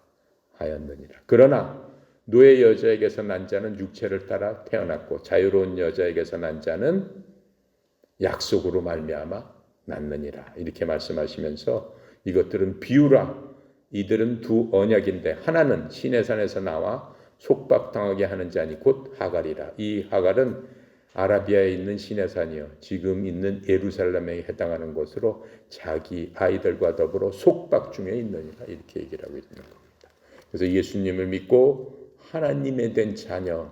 하였느니라. 그러나 노예 여자에게서 난 자는 육체를 따라 태어났고 자유로운 여자에게서 난 자는 약속으로 말미암아 낳느니라. 이렇게 말씀하시면서 이것들은 비유라. 이들은 두 언약인데 하나는 시내산에서 나와 속박당하게 하는 자니 곧 하갈이라. 이 하갈은 아라비아에 있는 시내산이요 지금 있는 예루살렘에 해당하는 곳으로 자기 아이들과 더불어 속박 중에 있느니라. 이렇게 얘기를 하고 있는 겁니다. 그래서 예수님을 믿고 하나님의 된 자녀,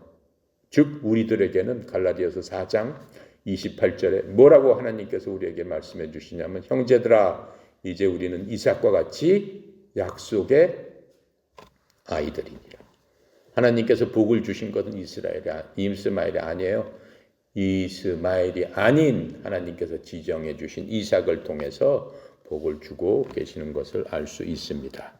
즉 우리들에게는 갈라디아서 4장 28절에 뭐라고 하나님께서 우리에게 말씀해 주시냐면 형제들아 이제 우리는 이삭과 같이 약속의 아이들이니라. 하나님께서 복을 주신 것은 이스마엘이 아니에요. 이스마엘이 아닌 하나님께서 지정해 주신 이삭을 통해서 복을 주고 계시는 것을 알 수 있습니다.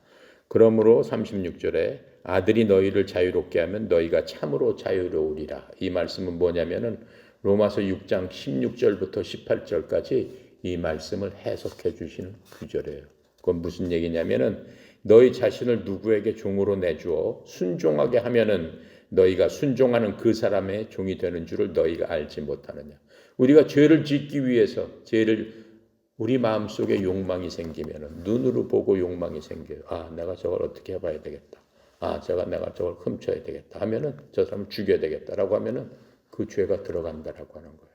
그러므로 36절에 아들이 너희를 자유롭게 하면 너희가 참으로 자유로우리라. 이 말씀은 뭐냐면은 로마서 6장 16절부터 18절까지 이 말씀을 해석해 주시는 구절이에요. 그건 무슨 얘기냐면은 너희 자신을 누구에게 종으로 내주어 순종하게 하면은 너희가 순종하는 그 사람의 종이 되는 줄을 너희가 알지 못하느냐. 우리가 죄를 짓기 위해서 우리 마음속에 욕망이 생기면은 눈으로 보고 욕망이 생겨요. 아, 내가 저걸 어떻게 해봐야 되겠다. 아, 내가 저걸 훔쳐야 되겠다 하면은 저 사람을 죽여야 되겠다라고 하면은 그 죄가 들어간다라고 하는 거예요.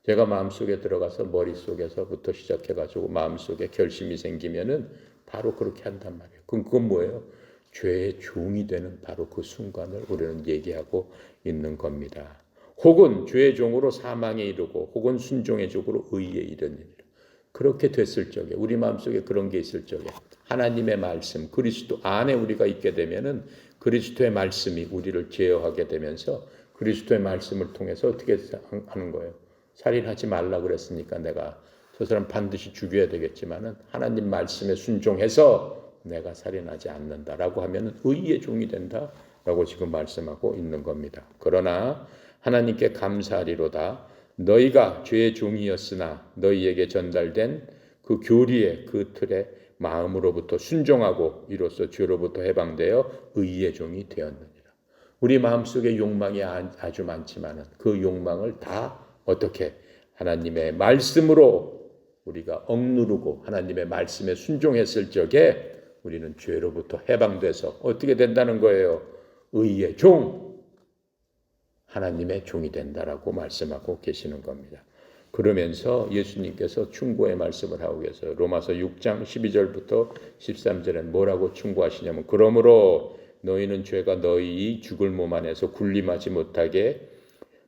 제가 마음속에 들어가서 머릿속에서부터 시작해가지고 마음속에 결심이 생기면은 바로 그렇게 한단 말이에요. 그럼 그건 뭐예요? 죄의 종이 되는 바로 그 순간을 우리는 얘기하고 있는 겁니다. 혹은 죄의 종으로 사망에 이르고 혹은 순종의 종으로 의에 이르느니라. 그렇게 됐을 적에 우리 마음속에 그런 게 있을 적에 하나님의 말씀 그리스도 안에 우리가 있게 되면은 그리스도의 말씀이 우리를 제어하게 되면서 그리스도의 말씀을 통해서 어떻게 하는 거예요? 살인하지 말라 그랬으니까 내가 저 사람 반드시 죽여야 되겠지만은 하나님 말씀에 순종해서 내가 살인하지 않는다라고 하면은 의의 종이 된다라고 지금 말씀하고 있는 겁니다. 그러나 하나님께 감사하리로다. 너희가 죄의 종이었으나 너희에게 전달된 그 교리의 그 틀에 마음으로부터 순종하고 이로써 죄로부터 해방되어 의의 종이 되었느니라. 우리 마음속에 욕망이 아주 많지만은 그 욕망을 다 어떻게 하나님의 말씀으로 우리가 억누르고 하나님의 말씀에 순종했을 적에 우리는 죄로부터 해방돼서 어떻게 된다는 거예요? 의의 종, 하나님의 종이 된다라고 말씀하고 계시는 겁니다. 그러면서 예수님께서 충고의 말씀을 하고 계세요. 로마서 6장 12절부터 13절에 뭐라고 충고하시냐면 그러므로 너희는 죄가 너희 죽을 몸 안에서 군림하지 못하게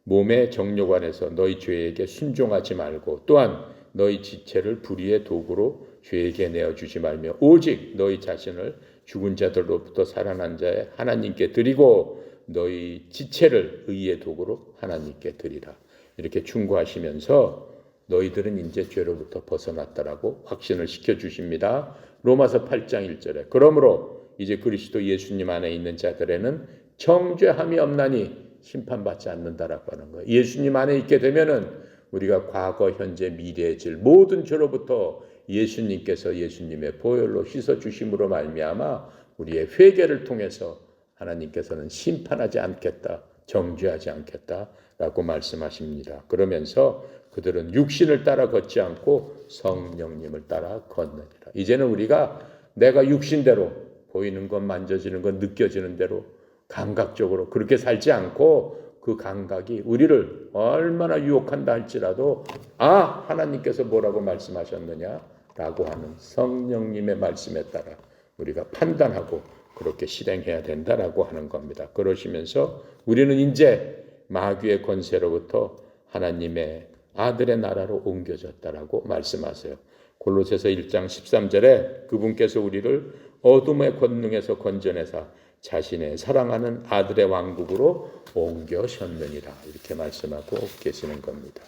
몸의 정욕 안에서 너희 죄에게 순종하지 말고 또한 너희 지체를 불의의 도구로 죄에게 내어주지 말며 오직 너희 자신을 죽은 자들로부터 살아난 자의 하나님께 드리고 너희 지체를 의의 도구로 하나님께 드리라. 이렇게 충고하시면서 너희들은 이제 죄로부터 벗어났다라고 확신을 시켜주십니다. 로마서 8장 1절에 그러므로 이제 그리스도 예수님 안에 있는 자들에는 정죄함이 없나니 심판받지 않는다라고 하는 거예요. 예수님 안에 있게 되면은 우리가 과거, 현재, 미래의 질 모든 죄로부터 예수님께서 예수님의 보혈로 씻어 주심으로 말미암아 우리의 회개를 통해서 하나님께서는 심판하지 않겠다, 정죄하지 않겠다라고 말씀하십니다. 그러면서 그들은 육신을 따라 걷지 않고 성령님을 따라 걷느니라. 이제는 우리가 내가 육신대로 보이는 것, 만져지는 것, 느껴지는 대로 감각적으로 그렇게 살지 않고 그 감각이 우리를 얼마나 유혹한다 할지라도 하나님께서 뭐라고 말씀하셨느냐라고 하는 성령님의 말씀에 따라 우리가 판단하고 그렇게 실행해야 된다라고 하는 겁니다. 그러시면서 우리는 이제 마귀의 권세로부터 하나님의 아들의 나라로 옮겨졌다라고 말씀하세요. 골로새서 1장 13절에 그분께서 우리를 어둠의 권능에서 건져내사 자신의 사랑하는 아들의 왕국으로 옮겨셨느니라 이렇게 말씀하고 계시는 겁니다.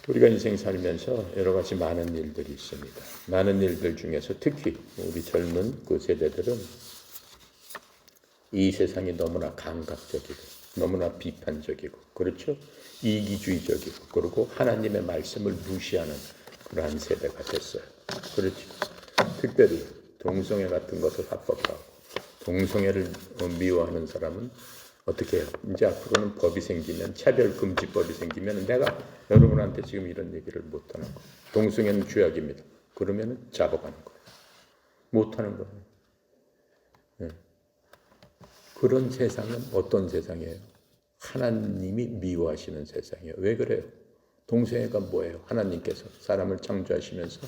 우리가 인생 살면서 여러 가지 많은 일들이 있습니다. 많은 일들 중에서 특히 우리 젊은 그 세대들은 이 세상이 너무나 감각적이고 너무나 비판적이고 그렇죠? 이기주의적이고 그리고 하나님의 말씀을 무시하는 그러한 세대가 됐어요. 그렇죠? 특별히 동성애 같은 것을 합법화하고 동성애를 미워하는 사람은 어떻게 해요? 이제 앞으로는 법이 생기면 차별금지법이 생기면 내가 여러분한테 지금 이런 얘기를 못하는 거예요. 동성애는 죄악입니다. 그러면 잡아가는 거예요. 못하는 거예요. 네. 그런 세상은 어떤 세상이에요? 하나님이 미워하시는 세상이에요. 왜 그래요? 동성애가 뭐예요? 하나님께서 사람을 창조하시면서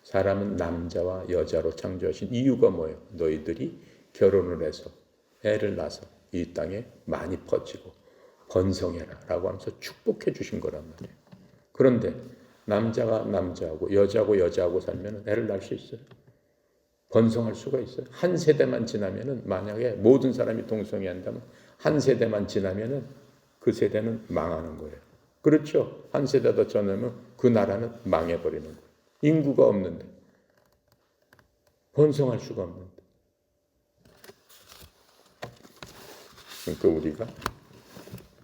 사람은 남자와 여자로 창조하신 이유가 뭐예요? 너희들이 결혼을 해서 애를 낳아서 이 땅에 많이 퍼지고 번성해라 라고 하면서 축복해 주신 거란 말이에요. 그런데 남자가 남자하고 여자하고 살면 애를 낳을 수 있어요? 번성할 수가 있어요? 한 세대만 지나면은 만약에 모든 사람이 동성애 한다면 한 세대만 지나면은 그 세대는 망하는 거예요. 그렇죠? 한 세대 더 지나면 그 나라는 망해버리는 거예요. 인구가 없는데 번성할 수가 없는데 그러니까 우리가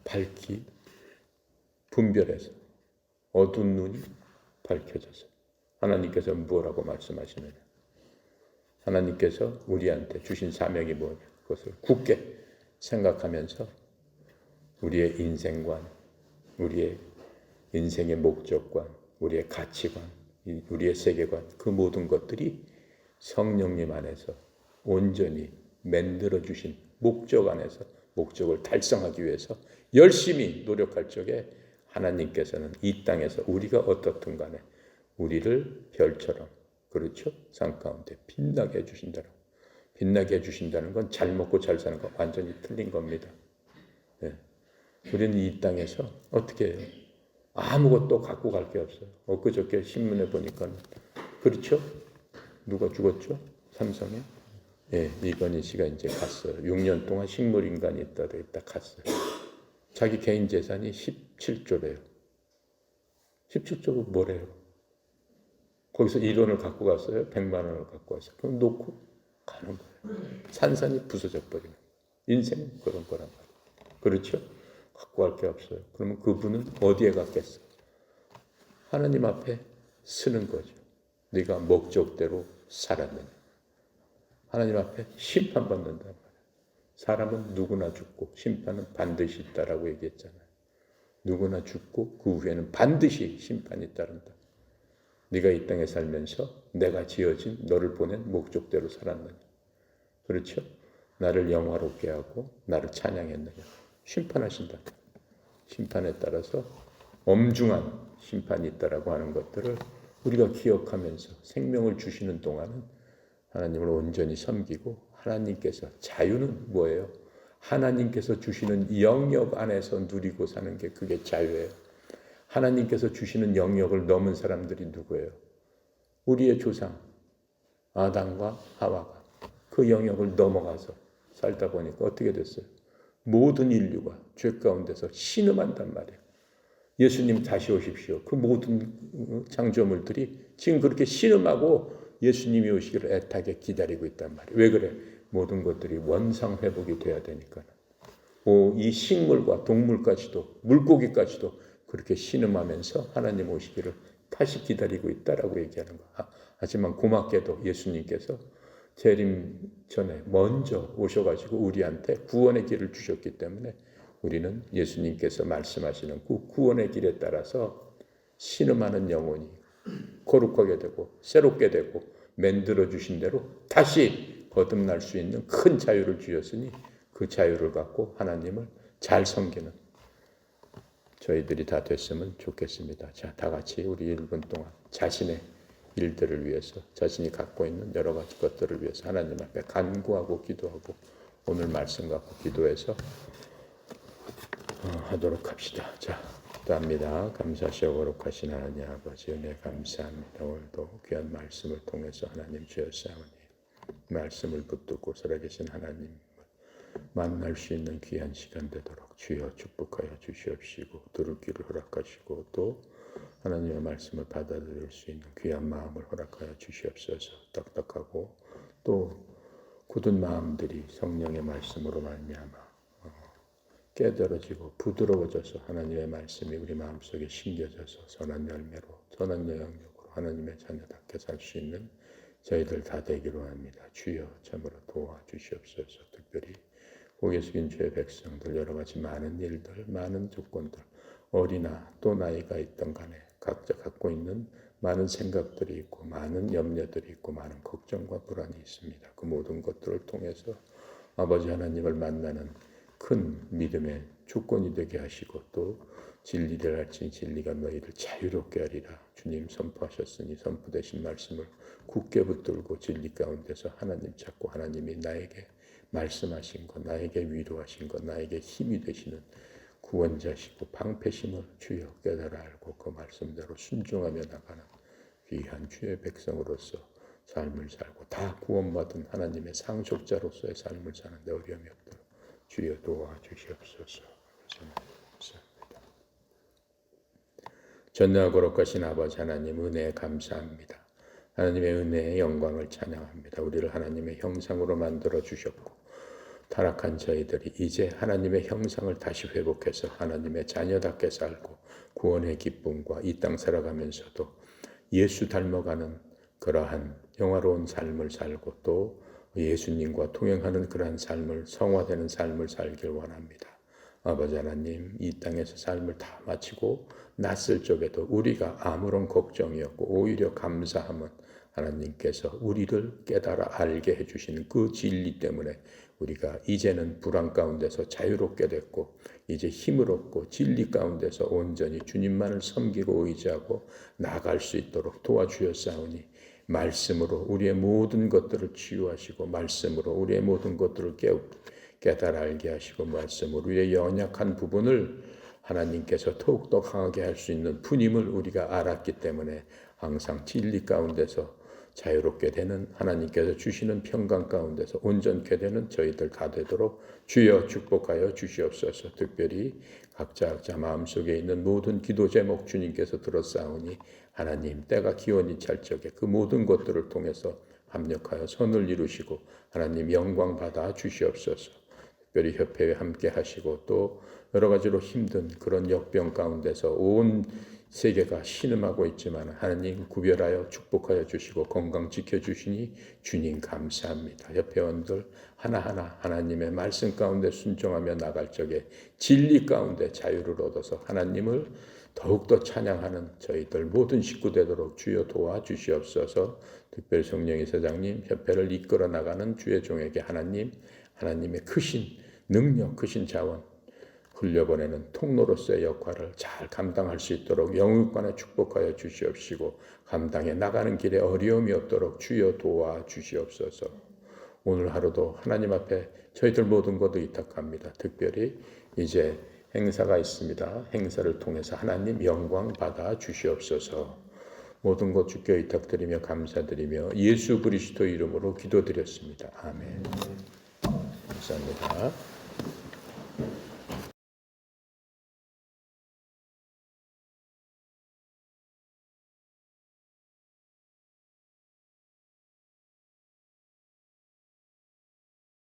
밝히 분별해서 어두운 눈이 밝혀져서 하나님께서 뭐라고 말씀하시느냐 하나님께서 우리한테 주신 사명이 뭐냐 그것을 굳게 생각하면서 우리의 인생관 우리의 인생의 목적관 우리의 가치관 우리의 세계관 그 모든 것들이 성령님 안에서 온전히 만들어 주신 목적 안에서 목적을 달성하기 위해서 열심히 노력할 적에 하나님께서는 이 땅에서 우리가 어떻든 간에 우리를 별처럼 그렇죠? 산 가운데 빛나게 해주신다라고. 빛나게 해주신다는 건 잘 먹고 잘 사는 거 완전히 틀린 겁니다. 네. 우리는 이 땅에서 어떻게 해요? 아무것도 갖고 갈 게 없어요. 엊그저께 신문에 보니까 그렇죠? 누가 죽었죠? 삼성에? 예, 이건희 씨가 이제 갔어요. 6년 동안 식물인간이 있다 갔어요. 자기 개인 재산이 17조래요. 17조가 뭐래요? 거기서 1원을 갖고 갔어요. 100만 원을 갖고 왔어요. 그럼 놓고 가는 거예요. 산산이 부서져 버리는 거예요. 인생은 그런 거란 말이에요. 그렇죠? 갖고 갈 게 없어요. 그러면 그분은 어디에 갔겠어요? 하나님 앞에 쓰는 거죠. 네가 목적대로 살았느냐. 하나님 앞에 심판받는단 말이에요. 사람은 누구나 죽고 심판은 반드시 있다라고 얘기했잖아요. 누구나 죽고 그 후에는 반드시 심판이 따른다. 네가 이 땅에 살면서 내가 지어진 너를 보낸 목적대로 살았느냐. 그렇죠? 나를 영화롭게 하고 나를 찬양했느냐. 심판하신다. 심판에 따라서 엄중한 심판이 있다라고 하는 것들을 우리가 기억하면서 생명을 주시는 동안은 하나님을 온전히 섬기고 하나님께서 자유는 뭐예요? 하나님께서 주시는 영역 안에서 누리고 사는 게 그게 자유예요. 하나님께서 주시는 영역을 넘은 사람들이 누구예요? 우리의 조상 아담과 하와가 그 영역을 넘어가서 살다 보니까 어떻게 됐어요? 모든 인류가 죄 가운데서 신음한단 말이에요. 예수님 다시 오십시오. 그 모든 창조물들이 지금 그렇게 신음하고 예수님이 오시기를 애타게 기다리고 있단 말이에요. 왜 그래? 모든 것들이 원상 회복이 돼야 되니까. 이 식물과 동물까지도 물고기까지도 그렇게 신음하면서 하나님 오시기를 다시 기다리고 있다라고 얘기하는 거야. 하지만 고맙게도 예수님께서 재림 전에 먼저 오셔가지고 우리한테 구원의 길을 주셨기 때문에 우리는 예수님께서 말씀하시는 그 구원의 길에 따라서 신음하는 영혼이 거룩하게 되고 새롭게 되고 만들어 주신 대로 다시 거듭날 수 있는 큰 자유를 주셨으니 그 자유를 갖고 하나님을 잘 섬기는 저희들이 다 됐으면 좋겠습니다. 자, 다 같이 우리 1분 동안 자신의 일들을 위해서, 자신이 갖고 있는 여러 가지 것들을 위해서 하나님 앞에 간구하고 기도하고 오늘 말씀 갖고 기도해서 하도록 합시다. 자, 기도합니다. 감사하시고 거룩하신 하나님 아버지 은혜 감사합니다. 오늘도 귀한 말씀을 통해서 하나님 주였사오니 말씀을 붙들고 살아계신 하나님 만날 수 있는 귀한 시간 되도록 주여 축복하여 주시옵시고 들을 귀를 허락하시고 또 하나님의 말씀을 받아들일 수 있는 귀한 마음을 허락하여 주시옵소서. 딱딱하고 또 굳은 마음들이 성령의 말씀으로 말미암아 깨달아지고 부드러워져서 하나님의 말씀이 우리 마음속에 심겨져서 선한 열매로 선한 영향력으로 하나님의 자녀답게 살 수 있는 저희들 다 되기로 합니다. 주여 참으로 도와주시옵소서. 특별히 고개 숙인 주의 백성들 여러 가지 많은 일들 많은 조건들 어리나 또 나이가 있던 간에 각자 갖고 있는 많은 생각들이 있고 많은 염려들이 있고 많은 걱정과 불안이 있습니다. 그 모든 것들을 통해서 아버지 하나님을 만나는 큰 믿음의 조건이 되게 하시고 또 진리를 알지니 진리가 너희를 자유롭게 하리라. 주님 선포하셨으니 선포되신 말씀을 굳게 붙들고 진리 가운데서 하나님 찾고 하나님이 나에게 말씀하신 것, 나에게 위로하신 것, 나에게 힘이 되시는 구원자시고 방패심을 주여 깨달아 알고 그 말씀대로 순종하며 나가는 귀한 주의 백성으로서 삶을 살고 다 구원받은 하나님의 상속자로서의 삶을 사는데 어려움이 없도록 주여 도와주시옵소서. 감사합니다. 전능하고 거룩하신 아버지 하나님 은혜에 감사합니다. 하나님의 은혜의 영광을 찬양합니다. 우리를 하나님의 형상으로 만들어 주셨고 타락한 저희들이 이제 하나님의 형상을 다시 회복해서 하나님의 자녀답게 살고 구원의 기쁨과 이 땅 살아가면서도 예수 닮아가는 그러한 영화로운 삶을 살고 또 예수님과 동행하는 그러한 삶을 성화되는 삶을 살길 원합니다. 아버지 하나님 이 땅에서 삶을 다 마치고 낯설 적에도 우리가 아무런 걱정이 없고 오히려 감사함은 하나님께서 우리를 깨달아 알게 해주시는 그 진리 때문에 우리가 이제는 불안 가운데서 자유롭게 됐고 이제 힘을 얻고 진리 가운데서 온전히 주님만을 섬기고 의지하고 나아갈 수 있도록 도와주셨사오니 말씀으로 우리의 모든 것들을 치유하시고 말씀으로 우리의 모든 것들을 깨달아 알게 하시고 말씀으로 우리의 연약한 부분을 하나님께서 더욱더 강하게 할 수 있는 분임을 우리가 알았기 때문에 항상 진리 가운데서 자유롭게 되는 하나님께서 주시는 평강 가운데서 온전케 되는 저희들 다 되도록 주여 축복하여 주시옵소서. 특별히 각자 마음속에 있는 모든 기도 제목 주님께서 들었사오니 하나님 때가 기원이 찰 적에 그 모든 것들을 통해서 합력하여 선을 이루시고 하나님 영광 받아 주시옵소서. 특별히 협회에 함께 하시고 또 여러 가지로 힘든 그런 역병 가운데서 온 세계가 신음하고 있지만 하나님 구별하여 축복하여 주시고 건강 지켜주시니 주님 감사합니다. 협회원들 하나하나 하나님의 말씀 가운데 순종하며 나갈 적에 진리 가운데 자유를 얻어서 하나님을 더욱더 찬양하는 저희들 모든 식구 되도록 주여 도와주시옵소서. 특별히 성령의 사장님 협회를 이끌어 나가는 주의 종에게 하나님의 크신 능력 크신 자원 흘려보내는 통로로서의 역할을 잘 감당할 수 있도록 영육간에 축복하여 주시옵시고 감당해 나가는 길에 어려움이 없도록 주여 도와주시옵소서. 오늘 하루도 하나님 앞에 저희들 모든 것도 의탁합니다. 특별히 이제 행사가 있습니다. 행사를 통해서 하나님 영광 받아 주시옵소서. 모든 것 주께 의탁드리며 감사드리며 예수 그리스도 이름으로 기도드렸습니다. 아멘. 감사합니다.